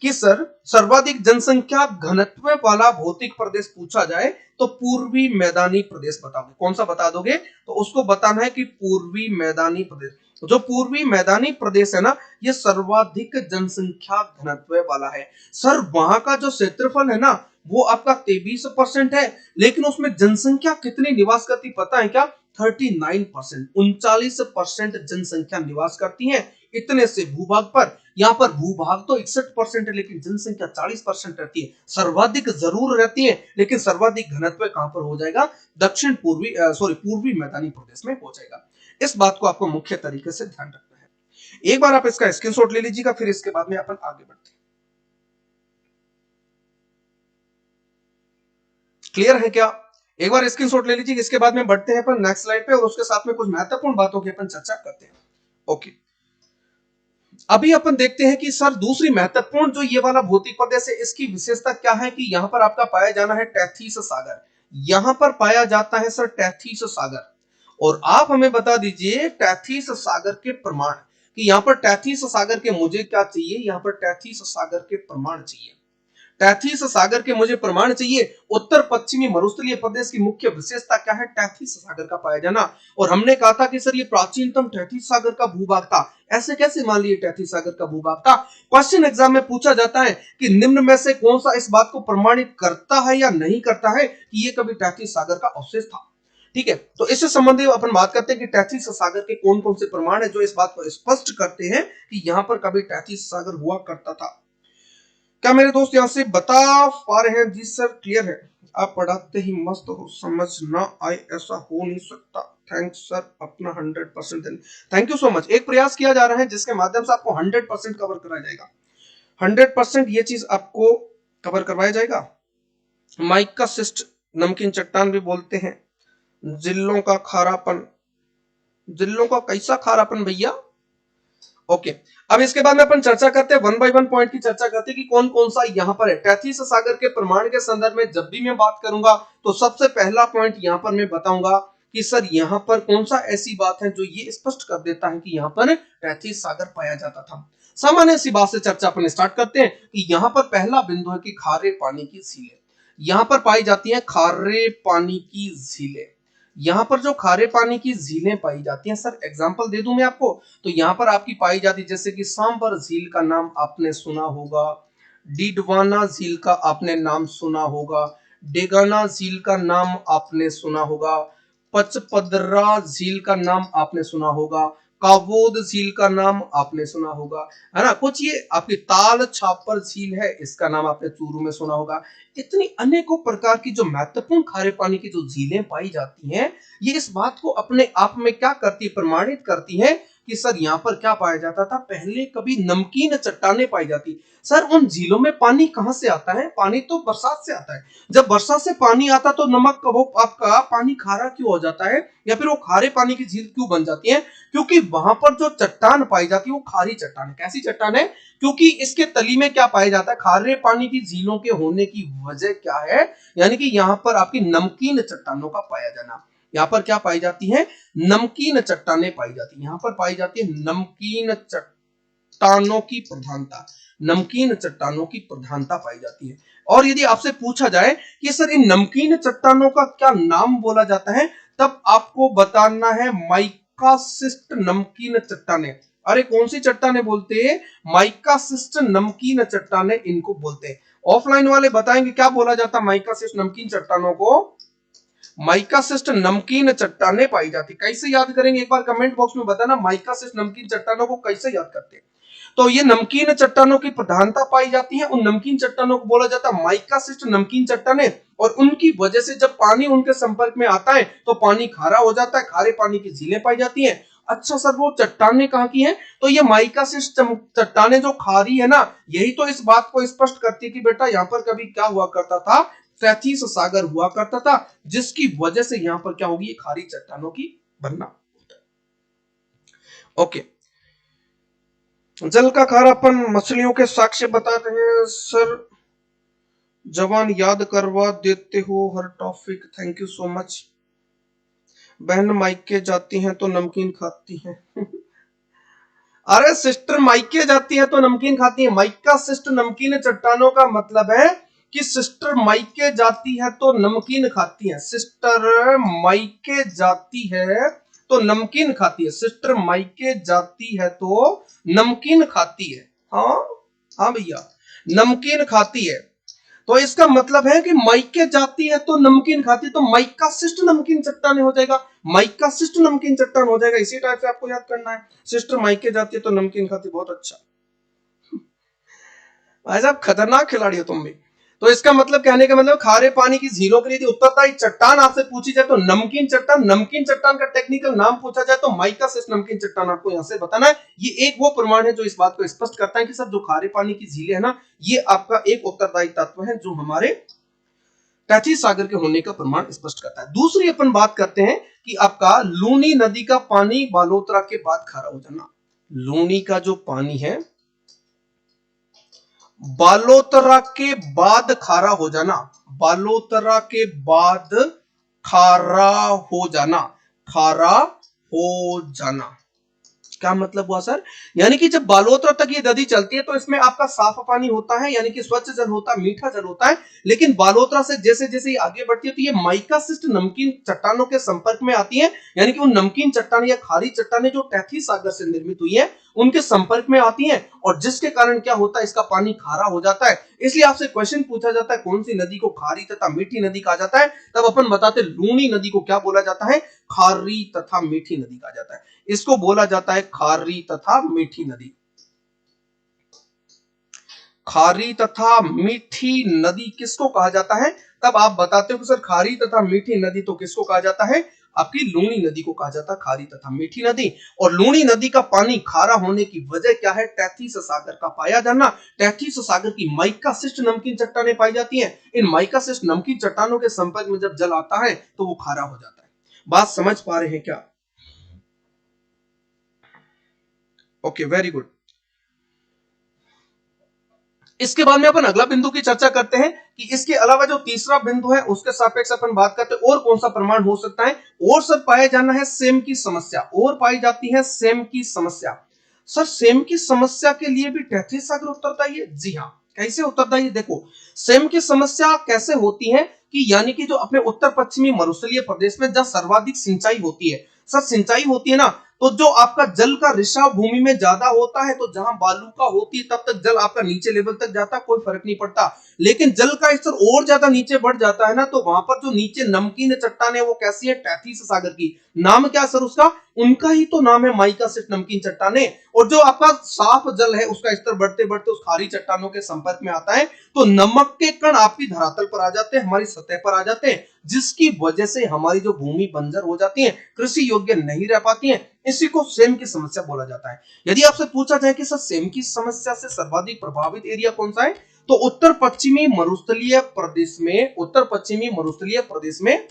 कि सर सर्वाधिक जनसंख्या घनत्व वाला भौतिक प्रदेश पूछा जाए, तो पूर्वी मैदानी प्रदेश बताओगे। कौन सा बता दोगे? तो उसको बताना है कि पूर्वी मैदानी प्रदेश। जो पूर्वी मैदानी प्रदेश है ना, ये सर्वाधिक जनसंख्या घनत्व वाला है। सर वहां का जो क्षेत्रफल है ना, वो आपका 23% है, लेकिन उसमें जनसंख्या कितनी निवास करती पता है क्या? 39%, 39% जनसंख्या निवास करती है इतने से भूभाग पर। यहाँ पर भूभाग तो 61% है, लेकिन जनसंख्या 40% रहती है। सर्वाधिक जरूर रहती है, लेकिन सर्वाधिक घनत्व कहां पर हो जाएगा? दक्षिण पूर्वी पूर्वी मैदानी प्रदेश में हो जाएगा। इस बात को आपको मुख्य तरीके से ध्यान रखना है। एक बार आप इसका स्क्रीनशॉट ले लीजिएगा, फिर इसके बाद में अपन आगे बढ़ते हैं। क्लियर है क्या? एक बार स्क्रीनशॉट ले लीजिए, इसके बाद में बढ़ते हैं अपन नेक्स्ट स्लाइड पे, और उसके साथ में कुछ महत्वपूर्ण बातों की अपन चर्चा करते हैं। ओके, अभी अपन देखते हैं कि सर दूसरी महत्वपूर्ण जो ये वाला भौतिक प्रदेश है, इसकी विशेषता क्या है कि यहां पर आपका पाया जाना है टैथीस सागर। यहां पर पाया जाता है सर टैथीस सागर। और आप हमें बता दीजिए टैथीस सागर के प्रमाण, कि यहां पर टैथीस सागर के मुझे क्या चाहिए? यहां पर टैथीस सागर के प्रमाण चाहिए। टैथीस सागर के मुझे प्रमाण चाहिए। उत्तर पश्चिमी मरुस्थलीय प्रदेश की मुख्य विशेषता क्या है? टैथीस सागर का पाया जाना। और हमने कहा था कि सर ये प्राचीनतम टैथीस सागर का भूभाग था। ऐसे कैसे मान लिए टैथीस सागर का भूभाग था? क्वेश्चन एग्जाम में पूछा जाता है कि निम्न में से कौन सा इस बात को प्रमाणित करता है या नहीं करता है कि ये कभी टैथीस सागर का अवशेष था। ठीक है, तो इससे संबंधित अपन बात करते हैं कि टैथीस सागर के कौन कौन से प्रमाण है जो इस बात को स्पष्ट करते हैं कि यहां पर कभी टैथीस सागर हुआ करता था। क्या मेरे दोस्त यहां से बता पा रहे हैं? जी सर, क्लियर है। आप पढ़ाते ही मस्त हो, समझ ना आए ऐसा हो नहीं सकता। थैंक्स सर, अपना 100% देने। Thank you so much. एक प्रयास किया जा रहा है जिसके माध्यम से आपको 100% कवर कराया जाएगा। 100% ये चीज आपको कवर करवाया जाएगा। माइका सिस्ट नमकीन चट्टान भी बोलते हैं। जिल्लों का खारापन, जिल्लों का कैसा खारापन भैया? ओके, अब इसके बाद में अपन चर्चा करते हैं, वन बाय वन पॉइंट की चर्चा करते हैं कि कौन कौन सा यहां पर है। टैथिस सागर के प्रमाण के संदर्भ में जब भी मैं बात करूंगा तो सबसे पहला पॉइंट यहां पर मैं बताऊंगा कि सर यहां पर कौन सा ऐसी बात है जो ये स्पष्ट कर देता है कि यहां पर टैथिस सागर पाया जाता था। सामान्य सी बात से चर्चा अपन स्टार्ट करते हैं कि यहां पर पहला बिंदु है कि खारे पानी की झीलें यहां पर पाई जाती हैं। खारे पानी की झीलें, यहां पर जो खारे पानी की झीलें पाई जाती हैं, सर एग्जांपल दे दूं मैं आपको, तो यहां पर आपकी पाई जाती है जैसे कि सांबर झील का नाम आपने सुना होगा, डीडवाना झील का आपने नाम सुना होगा, डेगाना झील का नाम आपने सुना होगा, पचपदरा झील का नाम आपने सुना होगा, काबोद झील का नाम आपने सुना होगा, है ना। कुछ ये आपकी ताल छापर झील है, इसका नाम आपने चूरू में सुना होगा। इतनी अनेकों प्रकार की जो महत्वपूर्ण खारे पानी की जो झीलें पाई जाती हैं, ये इस बात को अपने आप में क्या करती है, प्रमाणित करती है कि सर यहाँ पर क्या पाया जाता था, पहले कभी नमकीन चट्टानें पाई जाती। सर उन झीलों में पानी कहां से आता है? पानी तो बरसात से आता है। जब बरसात से पानी आता तो नमक वो आपका पानी खारा क्यों हो जाता है, या फिर वो खारे पानी की झील क्यों बन जाती है? क्योंकि वहां पर जो चट्टान पाई जाती है वो खारी चट्टान है। कैसी चट्टान है? क्योंकि इसके तली में क्या पाया जाता है, खारे पानी की झीलों के होने की वजह क्या है, यानी कि यहां पर आपकी नमकीन चट्टानों का पाया जाना। यहां पर क्या पाई जाती है? नमकीन चट्टानें पाई जाती है। यहां पर पाई जाती है नमकीन चट्टानों की प्रधानता, नमकीन चट्टानों की प्रधानता पाई जाती है। और यदि आपसे पूछा जाए कि सर इन नमकीन चट्टानों का क्या नाम बोला जाता है, तब आपको बताना है माइकासिस्ट नमकीन चट्टानें। अरे कौन सी चट्टानें बोलते हैं? माइकासिस्ट नमकीन चट्टानें इनको बोलते हैं। ऑफलाइन वाले बताएंगे क्या बोला जाता है माइकासिस्ट नमकीन चट्टानों को? माइकासिस्ट नमकीन चट्टानें पाई जाती। कैसे याद करेंगे एक बार कमेंट बॉक्स में बताना, माइकासिस्ट नमकीन चट्टानों को कैसे याद करते हैं। तो ये नमकीन चट्टानों की प्रधानता पाई जाती है, उन नमकीन चट्टानों को बोला जाता है माइकासिस्ट नमकीन चट्टानें, और उनकी वजह से जब पानी उनके संपर्क में आता है तो पानी खारा हो जाता है, खारे पानी की झीलें पाई जाती हैं। अच्छा सर वो चट्टानें कहां की हैं? तो ये माइकासिस्ट चट्टानें जो खारी है ना, यही तो इस बात को स्पष्ट करती है कि बेटा यहाँ पर कभी क्या हुआ करता था, टैथिस सागर हुआ करता था, जिसकी वजह से यहाँ पर क्या होगी, खारी चट्टानों की बनना। ओके, जल का खारापन मछलियों के साक्ष्य बताते हैं। सर जवान याद करवा देते हो हर topic, thank you so much. बहन मायके जाती हैं तो नमकीन खाती हैं अरे सिस्टर मायके जाती है तो नमकीन खाती है। माइका सिस्ट नमकीन चट्टानों का मतलब है कि सिस्टर मायके जाती है तो नमकीन खाती है। सिस्टर मायके जाती है तो नमकीन खाती है। सिस्टर मायके जाती है तो नमकीन खाती है। हाँ हाँ भैया, नमकीन खाती है। तो इसका मतलब है कि माइके जाती है तो नमकीन खाती है, तो माइका सिस्ट नमकीन चट्टान हो जाएगा, माइका सिस्ट नमकीन चट्टान हो जाएगा। इसी टाइप से आपको याद करना है। सिस्टर माइके जाती है तो नमकीन खाती, बहुत अच्छा। भाई साहब खतरनाक खिलाड़ी हो तुम भी। तो इसका मतलब कहने का मतलब खारे पानी की झीलों के लिए उत्तरदायी चट्टान आपसे पूछी जाए तो नमकीन चट्टान, नमकीन चट्टान का टेक्निकल नाम पूछा जाए तो माइका सिस्ट नमकीन चट्टान आपको यहां से बताना है। ये एक वो प्रमाण है जो इस बात को स्पष्ट करता है कि सर जो खारे पानी की झीलें है ना, ये आपका एक उत्तरदायी तत्व है जो हमारे टैथिस सागर के होने का प्रमाण स्पष्ट करता है। दूसरी अपन बात करते हैं कि आपका लूनी नदी का पानी बालोतरा के बाद खारा हो जाना। लूनी का जो पानी है बालोतरा के बाद खारा हो जाना, बालोतरा के बाद खारा हो जाना, खारा हो जाना। क्या मतलब हुआ सर? यानी कि जब बालोतरा तक ये नदी चलती है तो इसमें आपका साफ पानी होता है, यानी कि स्वच्छ जल होता है, मीठा जल होता है। लेकिन बालोतरा से जैसे जैसे ये आगे बढ़ती है तो ये माइका सिस्ट नमकीन चट्टानों के संपर्क में आती है, यानी कि वो नमकीन चट्टान या खारी चट्टानें जो टैथिस सागर से निर्मित हुई है उनके संपर्क में आती हैं, और जिसके कारण क्या होता है, इसका पानी खारा हो जाता है। इसलिए आपसे क्वेश्चन पूछा जाता है कौन सी नदी को खारी तथा मीठी नदी कहा जाता है, तब अपन बताते लूनी नदी को क्या बोला जाता है, खारी तथा मीठी नदी कहा जाता है। इसको बोला जाता है खारी तथा मीठी नदी। खारी तथा मीठी नदी किसको कहा जाता है? तब आप बताते हो कि सर खारी तथा मीठी नदी तो किसको कहा जाता है? आपकी लूणी नदी को कहा जाता है खारी तथा मीठी नदी। और लूणी नदी का पानी खारा होने की वजह क्या है? तैतीस सागर का पाया जाना। तैतीस सागर की माइकासिस्ट नमकीन चट्टानें पाई जाती हैं। इन माइकासिस्ट नमकीन चट्टानों के संपर्क में जब जल आता है तो वो खारा हो जाता है। बात समझ पा रहे हैं क्या? Okay, very good. इसके बाद में अपन अगला बिंदु की चर्चा करते हैं कि इसके अलावा जो तीसरा बिंदु है उसके सापेक्ष अपन बात करते हैं और कौन सा प्रमाण हो सकता है। और सर पाया जाना है सेम की समस्या, और पाई जाती है सेम की समस्या। सर सेम की समस्या के लिए भी तैतीस सागर उत्तरदायी है? जी हाँ। कैसे उत्तरदायी है? देखो, सेम की समस्या कैसे होती है कि यानी कि जो अपने उत्तर पश्चिमी मरुस्थलीय प्रदेश में जहां सर्वाधिक सिंचाई होती है, सर सिंचाई होती है ना, तो जो आपका जल का रिसाव भूमि में ज्यादा होता है, तो जहां बालू का होती है तब तक जल आपका नीचे लेवल तक जाता, कोई फर्क नहीं पड़ता। लेकिन जल का स्तर और ज्यादा नीचे बढ़ जाता है ना, तो वहां पर जो नीचे नमकीन चट्टान है वो कैसी है? तैतीस सागर की। नाम क्या सर उसका? उनका ही तो नाम है माइकासिस्ट नमकीन चट्टाने। और जो आपका साफ जल है उसका स्तर बढ़ते बढ़ते उस खारी चट्टानों के संपर्क में आता है, तो नमक के कण आपकी धरातल पर आ जाते हैं, हमारी सतह पर आ जाते हैं, जिसकी वजह से हमारी जो भूमि बंजर हो जाती है, कृषि योग्य नहीं रह पाती है। इसी को सेम की समस्या बोला जाता है। यदि आपसे पूछा जाए कि सर सेम की समस्या से सर्वाधिक प्रभावित एरिया कौन सा है, तो उत्तर पश्चिमी मरुस्थलीय प्रदेश में, उत्तर पश्चिमी मरुस्थलीय प्रदेश में,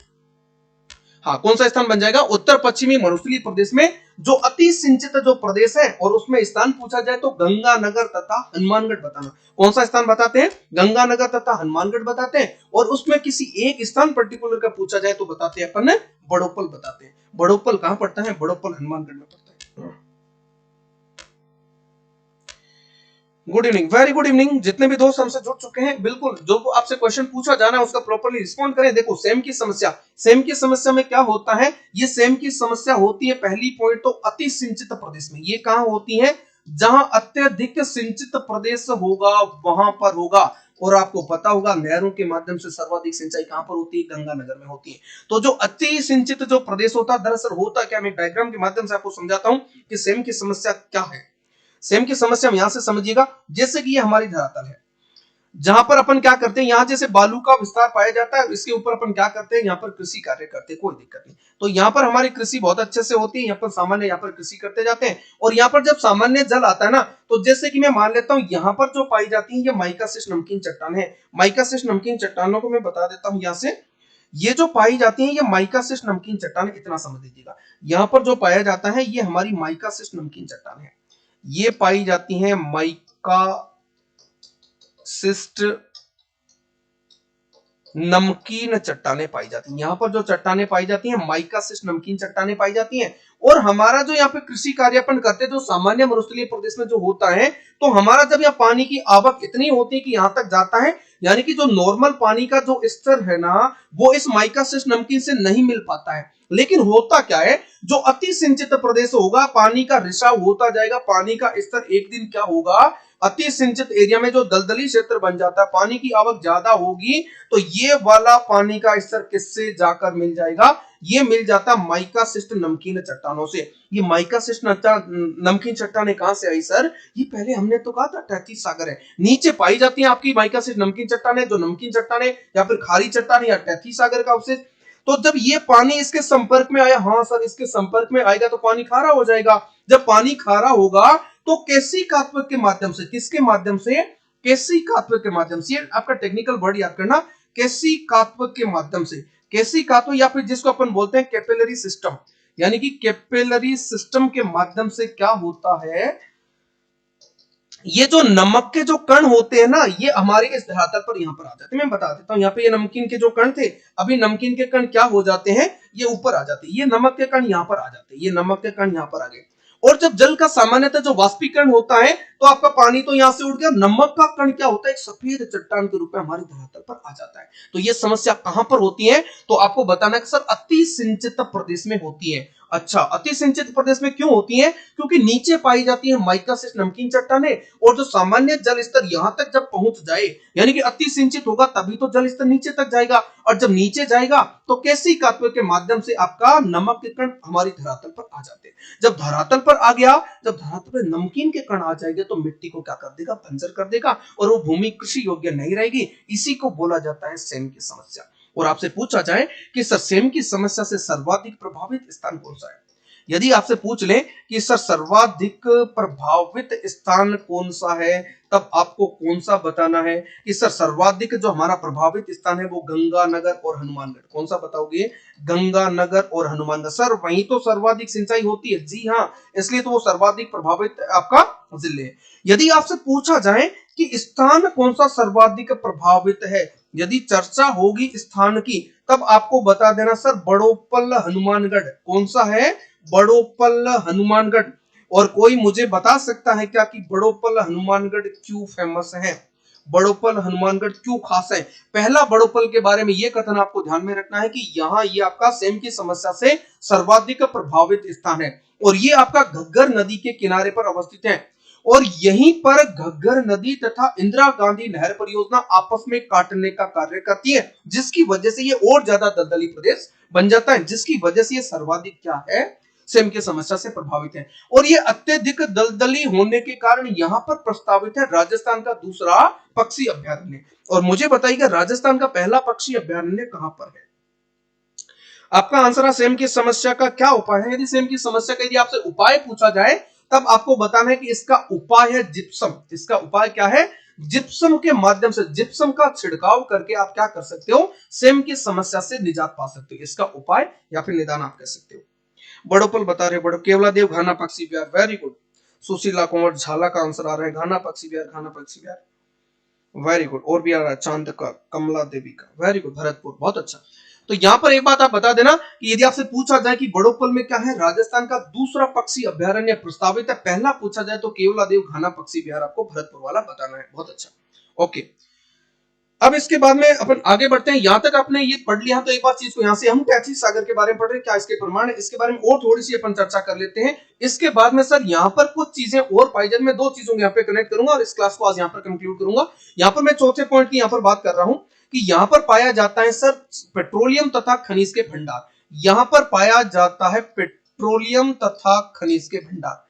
हाँ कौन सा स्थान बन जाएगा? उत्तर पश्चिमी मरुस्थलीय प्रदेश में जो अति सिंचित जो प्रदेश है, और उसमें स्थान पूछा जाए तो गंगानगर तथा हनुमानगढ़ बताना। कौन सा स्थान बताते हैं? गंगानगर तथा हनुमानगढ़ बताते हैं। और उसमें किसी एक स्थान पर्टिकुलर का पूछा जाए तो बताते हैं अपन बड़ोपल बताते हैं। बड़ोपल कहां पड़ता है? बड़ोपल हनुमानगढ़ में पड़ता है। Good evening, very good evening. जितने भी दोस्त हमसे जुड़ चुके हैं, बिल्कुल जो आपसे क्वेश्चन पूछा जाना है उसका प्रॉपर्ली रिस्पॉन्ड करें। देखो सेम की समस्या, सेम की समस्या में क्या होता है? ये सेम की समस्या होती है पहली पॉइंट तो अति सिंचित प्रदेश में। ये कहां होती है? जहां अत्यधिक सिंचित प्रदेश होगा वहां पर होगा। और आपको पता होगा नहरों के माध्यम से सर्वाधिक सिंचाई कहां पर होती है? गंगानगर में होती है। तो जो अति सिंचित जो प्रदेश होता है, दरअसल होता क्या, मैं डायग्राम के माध्यम से आपको समझाता हूं कि सेम की समस्या क्या है। सेम की समस्या हम यहां से समझिएगा, जैसे कि ये हमारी धरातल है, जहां पर अपन क्या करते हैं, यहां जैसे बालू का विस्तार पाया जाता है, इसके ऊपर अपन क्या करते हैं, यहां पर कृषि कार्य करते हैं, कोई दिक्कत नहीं। तो यहां पर हमारी कृषि बहुत अच्छे से होती है, यहां पर सामान्य यहां पर कृषि करते जाते हैं। और यहां पर जब सामान्य जल आता है ना, तो जैसे कि मैं मान लेता हूं यहां पर जो पाई जाती है ये माइकासिस्ट नमकीन चट्टान है। माइकासिस्ट नमकीन चट्टानों को मैं बता देता हूं यहां से, ये जो पाई जाती है ये माइकासिस्ट नमकीन चट्टान, इतना समझ लीजिएगा। यहां पर जो पाया जाता है ये हमारी माइकासिस्ट नमकीन चट्टान है। ये पाई जाती हैं माइकासिस्ट नमकीन चट्टानें पाई जाती हैं। यहां पर जो चट्टानें पाई जाती हैं माइकासिस्ट नमकीन चट्टानें पाई जाती हैं। और हमारा जो यहाँ पे कृषि कार्य अपन करते हैं, जो सामान्य मरुस्थलीय प्रदेश में जो होता है, तो हमारा जब यहाँ पानी की आवक इतनी होती है कि यहां तक जाता है, यानी कि जो नॉर्मल पानी का जो स्तर है ना, वो इस माइकासिस्ट नमकीन से नहीं मिल पाता है। लेकिन होता क्या है, जो अति सिंचित प्रदेश होगा पानी का रिसाव होता जाएगा, पानी का स्तर एक दिन क्या होगा, अति सिंचित एरिया में जो दलदली क्षेत्र बन जाता है, पानी की आवक ज्यादा होगी, तो ये वाला पानी का स्तर किससे जाकर मिल जाएगा? ये मिल जाता माइकासिस्ट नमकीन चट्टानों से। ये माइकासिस्ट नमकीन चट्टानें कहां से आई सर? ये पहले हमने तो कहा था तैतीस सागर है, नीचे पाई जाती है आपकी माइकासिस्ट नमकीन चट्टानें, जो नमकीन चट्टानें या फिर खारी चट्टानें या तैतीस सागर का अवशेष। तो जब ये पानी इसके संपर्क में आया, हाँ सर इसके संपर्क में आएगा तो पानी खारा हो जाएगा। जब पानी खारा होगा तो केशिकात्मक के माध्यम से, किसके माध्यम से? केशिकात्मक के माध्यम से। ये आपका टेक्निकल वर्ड याद करना, केशिकात्मक के माध्यम से। केशिकात्मक या फिर जिसको अपन बोलते हैं कैपिलरी सिस्टम, यानी कि कैपिलरी सिस्टम के माध्यम से क्या होता है, ये जो नमक के जो कण होते हैं ना, ये हमारे इस धरातल पर यहां पर आ जाते हैं। मैं बता देता हूं, यहाँ पे ये नमकीन के जो कण थे, अभी नमकीन के कण क्या हो जाते हैं, ये ऊपर आ जाते हैं, ये नमक के कण यहां पर आ जाते हैं, ये नमक के कण यहां पर आ गए। और जब जल का सामान्यतः जो वाष्पीकरण होता है, तो आपका पानी तो यहां से उड़ गया, नमक का कण क्या होता है, एक सफेद चट्टान के रूप में हमारी धरातल पर आ जाता है। तो ये समस्या कहां पर होती है, तो आपको बताना कि सर अति सिंचित प्रदेश में होती है। अच्छा, अति सिंचित प्रदेश में क्यों होती है? क्योंकि नीचे पाई जाती है माइकासिस्ट नमकीन चट्टानें, और जो सामान्य जल स्तर यहां तक जब पहुंच जाए, यानी कि अति सिंचित होगा तभी तो जल स्तर नीचे तक जाएगा, और जब नीचे जाएगा तो केशिकात्मक के माध्यम से आपका नमक के कण हमारी धरातल पर आ जाते हैं। जब धरातल पर आ गया, जब धरातल पर नमकीन के कण आ जाएंगे तो मिट्टी को क्या कर देगा, बंजर कर देगा, और वो भूमि कृषि योग्य नहीं रहेगी। इसी को बोला जाता है सेम की समस्या। और आपसे पूछा जाए कि सर सेम की समस्या से सर्वाधिक प्रभावित स्थान कौन सा है, यदि आपसे पूछ ले कि सर सर्वाधिक प्रभावित स्थान कौन सा है, तब आपको कौन सा बताना है कि सर सर्वाधिक जो हमारा प्रभावित स्थान है वो गंगानगर और हनुमानगढ़। कौन सा बताओगे? गंगानगर और हनुमानगढ़। सर वहीं तो सर्वाधिक सिंचाई होती है। जी हाँ, इसलिए तो वो सर्वाधिक प्रभावित आपका जिले है। यदि आपसे पूछा जाए कि स्थान कौन सा सर्वाधिक प्रभावित है, यदि चर्चा होगी स्थान की, तब आपको बता देना सर बड़ोपल हनुमानगढ़। कौन सा है? बड़ोपल हनुमानगढ़। और कोई मुझे बता सकता है क्या कि बड़ोपल हनुमानगढ़ क्यों फेमस है, बड़ोपल हनुमानगढ़ क्यों खास है? पहला बड़ोपल के बारे में यह कथन आपको ध्यान में रखना है कि यहाँ ये आपका सेम की समस्या से सर्वाधिक प्रभावित स्थान है और ये आपका घग्गर नदी के किनारे पर अवस्थित है और यहीं पर घग्गर नदी तथा इंदिरा गांधी नहर परियोजना आपस में काटने का कार्य करती है, जिसकी वजह से ये और ज्यादा दलदली प्रदेश बन जाता है, जिसकी वजह से ये सर्वाधिक क्या है, सेम की समस्या से प्रभावित है। और ये अत्यधिक दलदली होने के कारण यहाँ पर प्रस्तावित है राजस्थान का दूसरा पक्षी अभ्यारण्य। और मुझे बताइएगा राजस्थान का पहला पक्षी अभ्यारण्य कहां पर है? आपका आंसर है सेम की समस्या का क्या उपाय है। यदि सेम की समस्या का यदि आपसे उपाय पूछा जाए तब आपको बताना है कि इसका उपाय है जिप्सम। इसका उपाय क्या है? जिप्सम के माध्यम से, जिप्सम का छिड़काव करके आप क्या कर सकते हो, सेम की समस्या से निजात पा सकते हो। इसका उपाय या फिर निदान आप कह सकते हो। बड़ोपल बता रहे बड़ो केवलादेव घाना पक्षी विहार, वेरी गुड। सुशीला कुंवर झाला का आंसर आ रहा है घाना पक्षी विहार, घाना पक्षी विहार, वेरी गुड। और भी आ रहा है चांद का, कमला देवी का, वेरी गुड। भरतपुर, बहुत अच्छा। तो यहां पर एक बात आप बता देना कि यदि आपसे पूछा जाए कि बड़ोपल में क्या है, राजस्थान का दूसरा पक्षी अभ्यारण्य प्रस्तावित है, पहला पूछा जाए तो केवलादेव घाना पक्षी विहार आपको भरतपुर वाला बताना है। बहुत अच्छा, ओके। अब इसके बाद में अपन आगे बढ़ते हैं। यहां तक आपने ये पढ़ लिया तो एक बार चीज को यहां से हम टैथी सागर के बारे में पढ़ रहे हैं, क्या इसके प्रमाण है, इसके बारे में और थोड़ी सी अपन चर्चा कर लेते हैं। इसके बाद में सर यहां पर कुछ चीजें और पाई जाए, मैं दो चीजों को यहां पे कनेक्ट करूंगा और इस क्लास को आज यहां पर कंक्लूड करूंगा। यहां पर मैं चौथे पॉइंट की यहां पर बात कर रहा हूं कि यहां पर पाया जाता है सर पेट्रोलियम तथा खनिज के भंडार। यहां पर पाया जाता है पेट्रोलियम तथा खनिज के भंडार।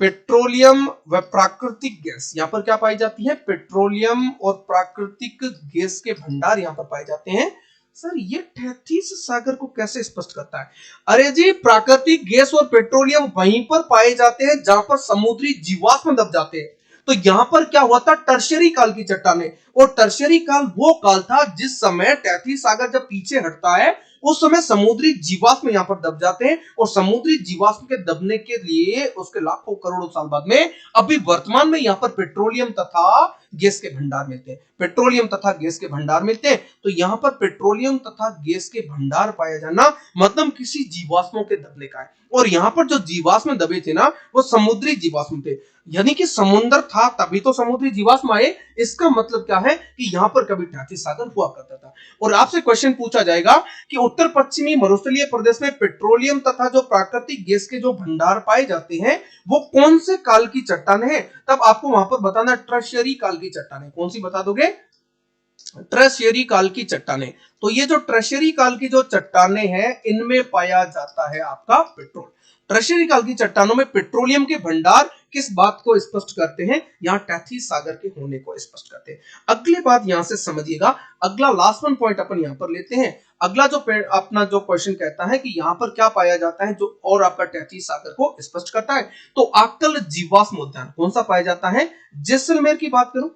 पेट्रोलियम व प्राकृतिक गैस यहां पर क्या पाई जाती है? पेट्रोलियम और प्राकृतिक गैस के भंडार यहां पर पाए जाते हैं। सर ये टैथिस सागर को कैसे स्पष्ट करता है? अरे जी, प्राकृतिक गैस और पेट्रोलियम वहीं पर पाए जाते हैं जहां पर समुद्री जीवाश्म दब जाते हैं। तो यहां पर क्या हुआ था? टर्शियरी काल की चट्टानें। और टर्शियरी काल वो काल था जिस समय टैथिस सागर जब पीछे हटता है उस समय समुद्री जीवाश्म यहां पर दब जाते हैं और समुद्री जीवाश्म के दबने के लिए उसके लाखों करोड़ों साल बाद में अभी वर्तमान में यहां पर पेट्रोलियम तथा गैस के भंडार मिलते हैं। पेट्रोलियम तथा गैस के भंडार मिलते हैं। तो यहां पर पेट्रोलियम तथा गैस के भंडार पाया जाना मतलब किसी जीवाश्मों के दबने का है। और यहां पर जो जीवाश्म दबे थे ना वो समुद्री जीवाश्म थे, यानी कि समुद्र था तभी तो समुद्री जीवाश्म आए। इसका मतलब क्या है कि यहां पर कभी टैथिस सागर हुआ करता था। और आपसे क्वेश्चन पूछा जाएगा कि उत्तर पश्चिमी मरुस्थलीय प्रदेश में पेट्रोलियम तथा जो प्राकृतिक गैस के जो भंडार पाए जाते हैं वो कौन से काल की चट्टानें हैं? तब आपको वहां पर बताना टर्शियरी काल की चट्टानें। कौन सी बता दोगे? टर्शियरी काल की चट्टानें। तो ये जो टर्शियरी काल की जो चट्टानें हैं इनमें पाया जाता है आपका पेट्रोल। टर्शियरी काल की चट्टानों में पेट्रोलियम के भंडार किस बात को स्पष्ट करते हैं? यहाँ टैथिस सागर के होने को स्पष्ट करते हैं। अगली बात यहां से समझिएगा, अगला लास्ट वन पॉइंट अपन यहां पर लेते हैं। अगला जो अपना जो क्वेश्चन कहता है कि यहाँ पर क्या पाया जाता है जो और आपका टैथिस सागर को स्पष्ट करता है। तो आकल जीवाश्म उद्यान कौन सा पाया जाता है? जैसलमेर की बात करूं,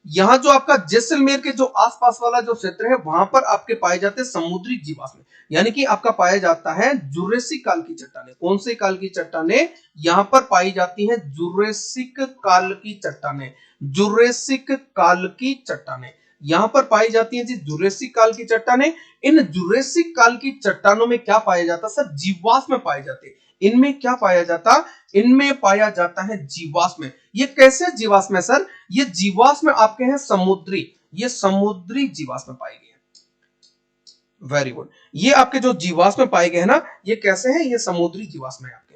यहाँ जो आपका जैसलमेर के जो आसपास वाला जो क्षेत्र है वहां पर आपके पाए जाते हैं समुद्री जीवाश्म, यानी कि आपका पाया जाता है जुरेसिक काल की चट्टानें। कौन से काल की चट्टानें यहाँ पर पाई जाती हैं? जुरेसिक काल की चट्टानें। जुरेसिक काल की चट्टानें यहां पर पाई जाती हैं जी, जुरेसिक काल की चट्टानें। इन जुरेसिक काल की चट्टानों में क्या पाया जाता? सर जीवाश्म पाए जाते। इनमें क्या पाया जाता? इनमें पाया जाता है जीवाश्म। ये कैसे जीवाश्म है सर? ये जीवाश्म आपके हैं समुद्री, ये समुद्री जीवाश्म पाए गए हैं। Very good. ये आपके जो जीवाश्म पाए गए हैं ना ये कैसे हैं? ये समुद्री जीवाश्म है, आपके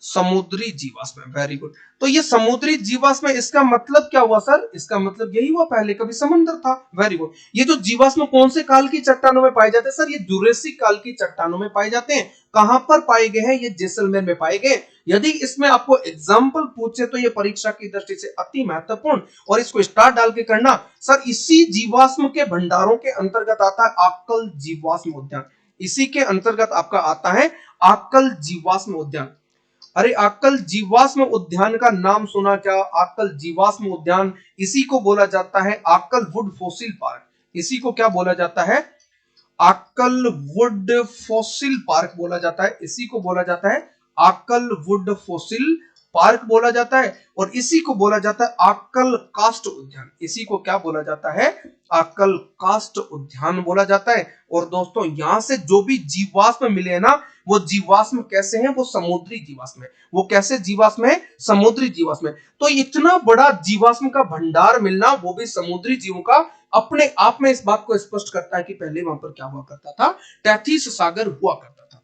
समुद्री जीवाश्म। Very good. तो ये समुद्री जीवाश्म, इसका मतलब क्या हुआ सर? इसका मतलब यही हुआ पहले कभी समुद्र था। Very good. ये जो जीवाश्म कौन से काल की चट्टानों में पाए जाते हैं? सर ये जुरेसिक काल की चट्टानों में पाए जाते हैं। कहां पर पाए गए हैं? ये जैसलमेर में पाए गए। यदि इसमें आपको एग्जाम्पल पूछे तो ये परीक्षा की दृष्टि से अति महत्वपूर्ण, और इसको स्टार डाल के करना। सर इसी जीवाश्म के भंडारों के अंतर्गत आता है आक्कल जीवाश्म उद्यान, इसी के अंतर्गत आपका आता है आक्कल जीवाश्म उद्यान। अरे आक्कल जीवाश्म उद्यान का नाम सुना क्या? आक्कल जीवाश्म उद्यान, इसी को बोला जाता है आक्कल वुड फॉसिल पार्क। इसी को क्या बोला जाता है? आक्कल वुड फॉसिल पार्क बोला जाता है। इसी को बोला जाता है आक्कल वुड फॉसिल पार्क बोला जाता है, और इसी को बोला जाता है आक्कल कास्ट उद्यान। इसी को क्या बोला जाता है? आक्कल कास्ट उद्यान बोला जाता है। और दोस्तों यहां से जो भी जीवाश्म मिले हैं ना, वो जीवाश्म कैसे हैं? वो समुद्री जीवाश्म है। वो कैसे जीवाश्म है? समुद्री जीवाश्म है। तो इतना बड़ा जीवाश्म का भंडार मिलना, वो भी समुद्री जीवों का, अपने आप में इस बात को स्पष्ट करता है कि पहले वहां पर क्या हुआ करता था? टैथिस सागर हुआ करता था।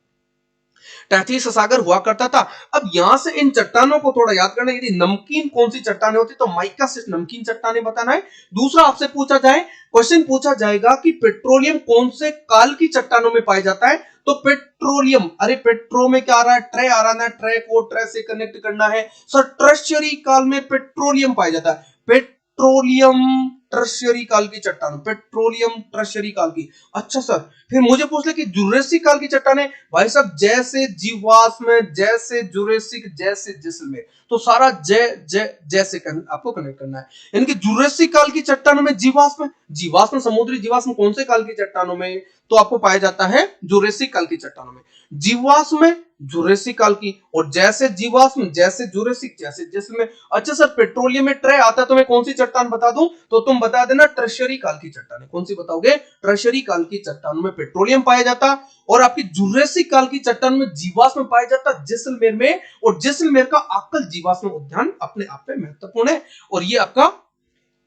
टैथिस सागर हुआ करता था। अब यहां से इन चट्टानों को थोड़ा याद करना, यदि नमकीन कौन सी चट्टानें होती तो माइका से नमकीन चट्टानें बताना है। दूसरा आपसे पूछा जाए, क्वेश्चन पूछा जाएगा कि पेट्रोलियम कौन से काल की चट्टानों में पाया जाता है, तो पेट्रोलियम, अरे पेट्रो में क्या आ रहा है? ट्रे आ रहा है, ट्रे को ट्रे से कनेक्ट करना है। सर ट्रेशरी काल में पेट्रोलियम पाया जाता है। पेट्रोलियम ट्रेशरी काल की चट्टान, पेट्रोलियम ट्रेशरी काल की। अच्छा सर, फिर मुझे पूछ ले कि जुरेसिक काल की चट्टानें, भाई साहब जैसे जीवाश्म, जैसे जुरेसिक, जैसे जैसलमेर, तो सारा जैसे आपको कनेक्ट करना है। यानी कि जुरेसिक काल की चट्टानों में जीवाश्म, जीवाश्म समुद्री जीवाश्म कौन से काल की चट्टानों में? तो आपको पाया जाता है जुरेसिक काल की चट्टानों में। जीवाश्म जुरेसिक काल की, और जैसे जीवाश्म, जैसे जुरेसिक, जैसे जैसलमेर। अच्छा सर पेट्रोलियम में ट्रे आता है तो मैं कौन सी चट्टान बता दूं? तो तुम बता देना ट्रेशरी काल की चट्टान। कौन सी बताओगे? ट्रेशरी काल की चट्टानों में पेट्रोलियम पाया जाता, और आपकी जुरेसिक काल की चट्टान में जीवाश्म पाया जाता जैसलमेर में, और जैसलमेर का आक्कल जीवाश्म उद्यान अपने आप में महत्वपूर्ण है। और ये आपका,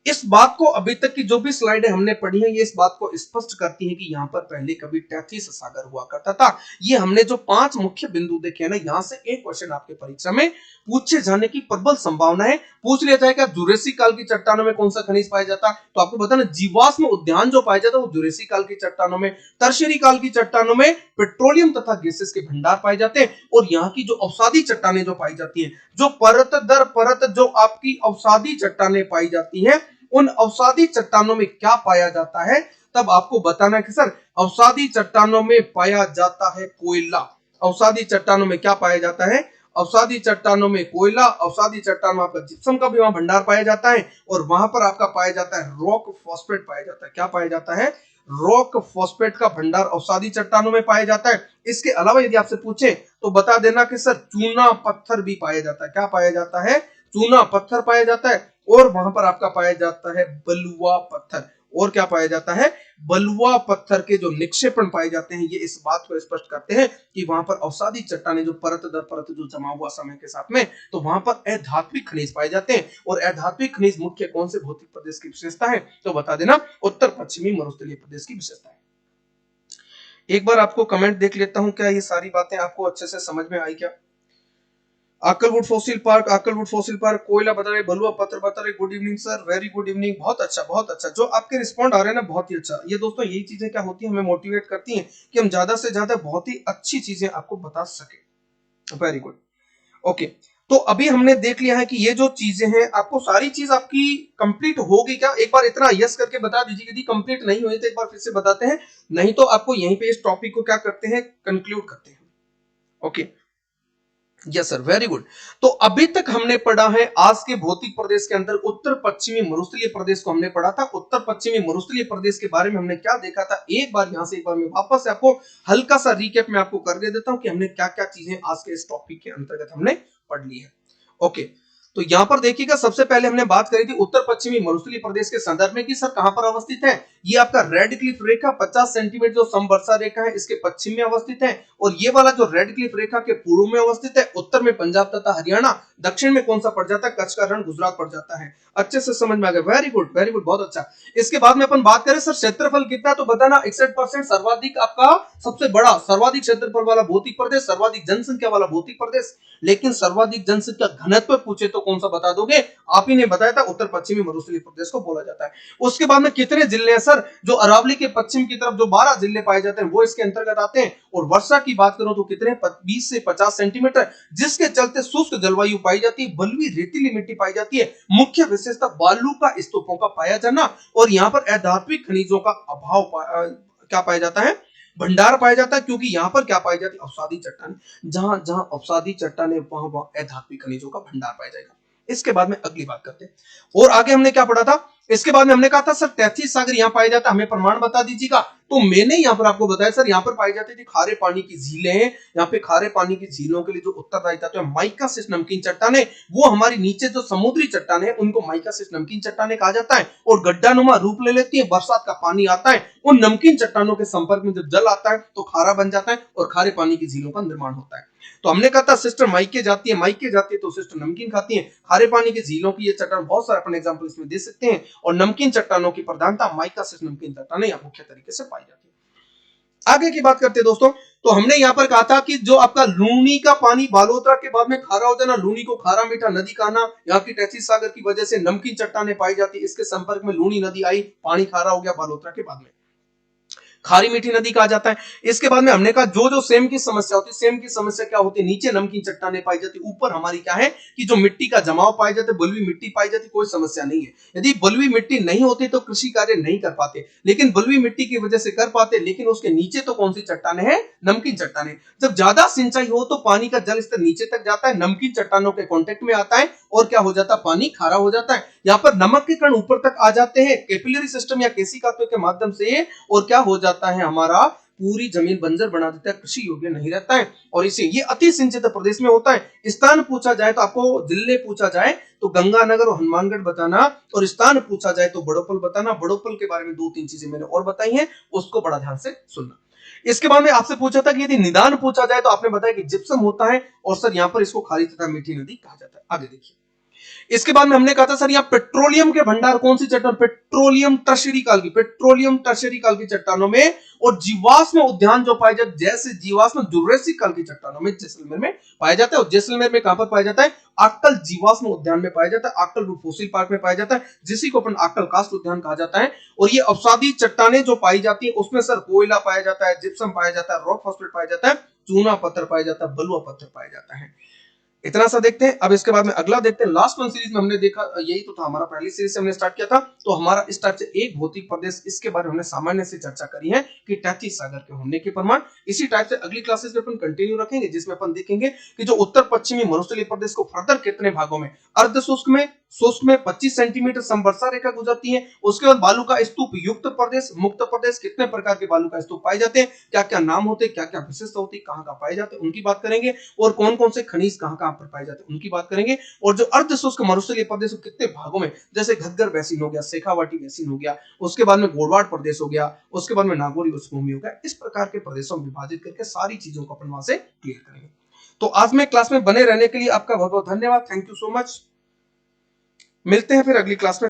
इस बात को अभी तक की जो भी स्लाइडें हमने पढ़ी हैं, ये इस बात को स्पष्ट करती हैं कि यहाँ पर पहले कभी टैथिस सागर हुआ करता था। ये हमने जो 5 मुख्य बिंदु देखे हैं ना, यहाँ से एक क्वेश्चन आपके परीक्षा में पूछे जाने की प्रबल संभावना है। पूछ लिया जाएगा जुरेसिक काल की चट्टानों में कौन सा खनिज पाया जाता, तो आपको बताना जीवाश्म उद्यान जो पाया जाता है वो जुरेसिक काल की चट्टानों में। टर्शियरी काल की चट्टानों में पेट्रोलियम तथा गैसेस के भंडार पाए जाते हैं, और यहाँ की जो अवसादी चट्टानें जो पाई जाती हैं, जो परत दर परत जो आपकी अवसादी चट्टानें पाई जाती हैं, उन अवसादी चट्टानों में क्या पाया जाता है? तब आपको बताना है कि सर अवसादी चट्टानों में पाया जाता है कोयला। अवसादी चट्टानों में क्या पाया जाता है? अवसादी चट्टानों में कोयला। अवसादी चट्टानों में आपका जिप्सम का भी वहां भंडार पाया जाता है, और वहां पर आपका पाया जाता है रॉक फॉस्फेट पाया जाता है। क्या पाया जाता है? रॉक फॉस्फेट का भंडार अवसादी चट्टानों में पाया जाता है। इसके अलावा यदि आपसे पूछे तो बता देना कि सर चूना पत्थर भी पाया जाता है। क्या पाया जाता है? चूना पत्थर पाया जाता है, और वहां पर आपका पाया जाता है बलुआ पत्थर। और क्या पाया जाता है? बलुआ पत्थर के जो निक्षेपण पाए जाते हैं, ये इस बात को स्पष्ट करते हैं कि वहां पर अवसादी चट्टानें जो परत दर परत जो जमा हुआ समय के साथ में, तो वहां पर अधात्विक खनिज पाए जाते हैं। और अधात्विक खनिज मुख्य कौन से भौतिक प्रदेश की विशेषता है? तो बता देना उत्तर पश्चिमी मरुस्थलीय प्रदेश की विशेषता है। एक बार आपको कमेंट देख लेता हूं, क्या ये सारी बातें आपको अच्छे से समझ में आई क्या? आक्कलवुड फॉसिल पार्क, आक्कलवुड फॉसिल पार्क, कोयला बता रहे, बलुआ पत्थर बता रहे। Good evening sir, very good evening. बहुत अच्छा, बहुत अच्छा। जो आपके रिस्पॉन्ड आ रहे हैं ना, बहुत ही अच्छा। ये दोस्तों यही चीजें क्या होती है, हमें मोटिवेट करती हैं कि हम ज्यादा से ज्यादा बहुत ही अच्छी चीजें आपको बता सके। Very good. ओके, तो अभी हमने देख लिया है कि ये जो चीजें हैं, आपको सारी चीज आपकी कंप्लीट होगी क्या? एक बार इतना यस करके बता दीजिए। यदि कंप्लीट नहीं हुई तो एक बार फिर से बताते हैं, नहीं तो आपको यहीं पे इस टॉपिक को क्या करते हैं, कंक्लूड करते हैं। Okay, yes sir, very good. तो अभी तक हमने पढ़ा है आज के भौतिक प्रदेश के अंदर उत्तर पश्चिमी मरुस्थलीय प्रदेश को हमने पढ़ा था। उत्तर पश्चिमी मरुस्थलीय प्रदेश के बारे में हमने क्या देखा था, एक बार यहां से एक बार मैं वापस से आपको हल्का सा रिकैप में आपको कर दे देता हूं कि हमने क्या क्या चीजें आज के इस टॉपिक के अंतर्गत हमने पढ़ ली है। ओके, तो यहां पर देखिएगा, सबसे पहले हमने बात करी थी उत्तर पश्चिमी मरुस्थलीय प्रदेश के संदर्भ में कि सर कहां पर अवस्थित है। ये आपका रेड क्लिफ रेखा 50 सेंटीमीटर जो समवर्षा रेखा है, इसके पश्चिम में अवस्थित है। और ये वाला जो रेड क्लिफ रेखा के पूर्व में अवस्थित है, उत्तर में पंजाब तथा हरियाणा, दक्षिण में कौन सा पड़ जाता है, कच्छ का रण गुजरात पड़ जाता है। अच्छे से समझ में आ गया, वेरी गुड, बहुत अच्छा। इसके बाद में अपन बात करें सर क्षेत्रफल कितना है, तो बताना 61% सर्वाधिक आपका सबसे बड़ा सर्वाधिक क्षेत्रफल वाला भौतिक प्रदेश, सर्वाधिक जनसंख्या वाला भौतिक प्रदेश। लेकिन सर्वाधिक जनसंख्या घनत्व पूछे तो कौन सा बता दोगे, आप ही ने बताया था उत्तर पश्चिमी मरुस्थलीय प्रदेश को बोला जाता है। उसके बाद में कितने जिले हैं सर, जो अरावली के पश्चिम की तरफ जो 12 जिले पाए जाते हैं वो इसके अंतर्गत आते हैं। और वर्षा की बात करो तो कितने 20 से 50 सेंटीमीटर, जिसके चलते शुष्क जलवायु पाई जाती है, बलुई रेतीली मिट्टी पाई जाती है। मुख्य विशेषता बालू का स्तूपों का पाया जाना, और यहाँ पर अधात्विक खनिजों का अभाव क्या पाया जाता है, भंडार पाया जाता है, क्योंकि यहाँ पर क्या पाई जाती है, अवसादी चट्टान। जहां जहां अवसादी चट्टान है वहां अधात्विक खनिजों का भंडार पाया जाएगा। इसके बाद में अगली बात करते हैं, और आगे हमने क्या पढ़ा था, इसके बाद में हमने कहा था सर तैतीस सागर यहाँ पाया जाता है, हमें प्रमाण बता दीजिएगा। तो मैंने यहाँ पर आपको बताया सर, यहाँ पर पाई जाती थी खारे पानी की झीलें। यहाँ पे खारे पानी की झीलों के लिए जो उत्तरदायी तत्व है माइकासिस नमकीन चट्टाने, वो हमारी नीचे जो समुद्री चट्टाने है उनको माइकासिस नमकीन चट्टाने कहा जाता है, और गड्ढानुमा रूप ले लेती है। बरसात का पानी आता है, उन नमकीन चट्टानों के संपर्क में जब जल आता है तो खारा बन जाता है और खारे पानी की झीलों का निर्माण होता है। तो हमने कहा था सिस्टर माइके जाती है तो सिस्टर नमकीन खाती है। खारे पानी की झीलों की ये चट्टान, बहुत सारे अपन एग्जांपल इसमें दे सकते हैं। और नमकीन चट्टानों की प्रधानता माइकासिस नमकीन चट्टानें या मुख्य तरीके से पाई जाती है। आगे की बात करते हैं दोस्तों, तो हमने यहाँ पर कहा था कि जो आपका लूनी का पानी बालोतरा के बाद में खारा हो जाना, लूनी को खारा मीठा नदी का आना, यहाँ की तैतीस सागर की वजह से नमकीन चट्टानें पाई जाती, इसके संपर्क में लूनी नदी आई, पानी खारा हो गया बालोतरा के बाद में, खारी मीठी नदी कहा जाता है। इसके बाद में हमने कहा जो जो सेम की समस्या होती है, सेम की समस्या क्या होती है, नीचे नमकीन चट्टानें पाई जाती, ऊपर हमारी क्या है कि जो मिट्टी का जमाव पाया जाता है, बलुई मिट्टी पाई जाती, कोई समस्या नहीं है। यदि बलुई मिट्टी नहीं होती तो कृषि कार्य नहीं कर पाते, लेकिन बलुई मिट्टी की वजह से कर पाते। लेकिन उसके नीचे तो कौन सी चट्टानें हैं, नमकीन चट्टानें। जब ज्यादा सिंचाई हो तो पानी का जल स्तर नीचे तक जाता है, नमकीन चट्टानों के कांटेक्ट में आता है, और क्या हो जाता है, पानी खारा हो जाता है। यहाँ पर नमक के कण ऊपर तक आ जाते हैं कैपिलरी सिस्टम या केशिकाओं के माध्यम से, और क्या हो जाता है, हमारा पूरी जमीन बंजर बना देता है, कृषि योग्य नहीं रहता है। और इसे ये अति सिंचित प्रदेश में होता है। स्थान पूछा जाए तो आपको जिले पूछा जाए तो गंगानगर और हनुमानगढ़ बताना, और स्थान पूछा जाए तो बड़ोपल बताना। बड़ोपल के बारे में 2-3 चीजें मैंने और बताई हैं, उसको बड़ा ध्यान से सुनना। इसके बाद में आपसे पूछा था कि यदि निदान पूछा जाए तो आपने बताया कि जिप्सम होता है, और सर यहाँ पर इसको खारी तथा मीठी नदी कहा जाता है। आगे देखिए, इसके बाद में हमने कहा था सर यहाँ पेट्रोलियम के भंडार कौन सी चट्टान, पेट्रोलियम टर्शियरी काल की चट्टानों में, और जीवाश्म उद्यान जो पाए जाते, जैसे जीवाश्म जुरेसिक काल की चट्टानों में जैसलमेर में पाया जाता है। और जैसलमेर में कहां पर पाया जाता है, आक्कल जीवाश्म उद्यान में पाया जाता है, आक्कल फोसिल पार्क में पाया जाता है, जिसी को अपन आक्कल कास्ट उद्यान कहा जाता है। और ये अवसादी चट्टानें जो पाई जाती है उसमें सर कोयला पाया जाता है, जिप्सम पाया जाता है, रॉक फॉस्फेट पाया जाता है, चूना पत्थर पाया जाता है, बलुआ पत्थर पाया जाता है। इतना सा देखते हैं। अब इसके बाद में अगला देखते हैं। लास्ट वन सीरीज में हमने देखा, यही तो था हमारा, पहली सीरीज से हमने स्टार्ट किया था, तो हमारा इस टाइप से एक भौतिक प्रदेश, इसके बारे में हमने सामान्य से चर्चा करी है कि तैतीस सागर के होने के प्रमाण। इसी टाइप से अगली क्लासेस में अपन कंटिन्यू रखेंगे, जिसमें अपन देखेंगे कि जो उत्तर पश्चिमी मरुस्थलीय प्रदेश को फर्दर कितने भागों में, अर्ध शुष्क में, शुष्क में 25 सेंटीमीटर समवर्षा रेखा गुजरती है। उसके बाद बालू का स्तूप युक्त प्रदेश, मुक्त प्रदेश, कितने प्रकार के बालू का स्तूप पाए जाते हैं, क्या क्या नाम होते हैं, क्या क्या विशेषता होती है, कहां कहां पाए जाते हैं, उनकी बात करेंगे। और कौन कौन से खनिज कहां कहां पर पाए जाते हैं उनकी बात करेंगे। और जो अर्ध शुष्क मरुस्थलीय प्रदेश कितने भागों में, जैसे घग्गर बेसिन हो गया, शेखावाटी बेसिन हो गया, उसके बाद में गोड़वाड़ प्रदेश हो गया, उसके बाद में नागौरी उच्चभूमि हो गया, इस प्रकार के प्रदेशों में विभाजित करके सारी चीजों को अपन वहां से क्लियर करेंगे। तो आज में क्लास में बने रहने के लिए आपका बहुत बहुत धन्यवाद। Thank you so much. मिलते हैं फिर अगली क्लास में।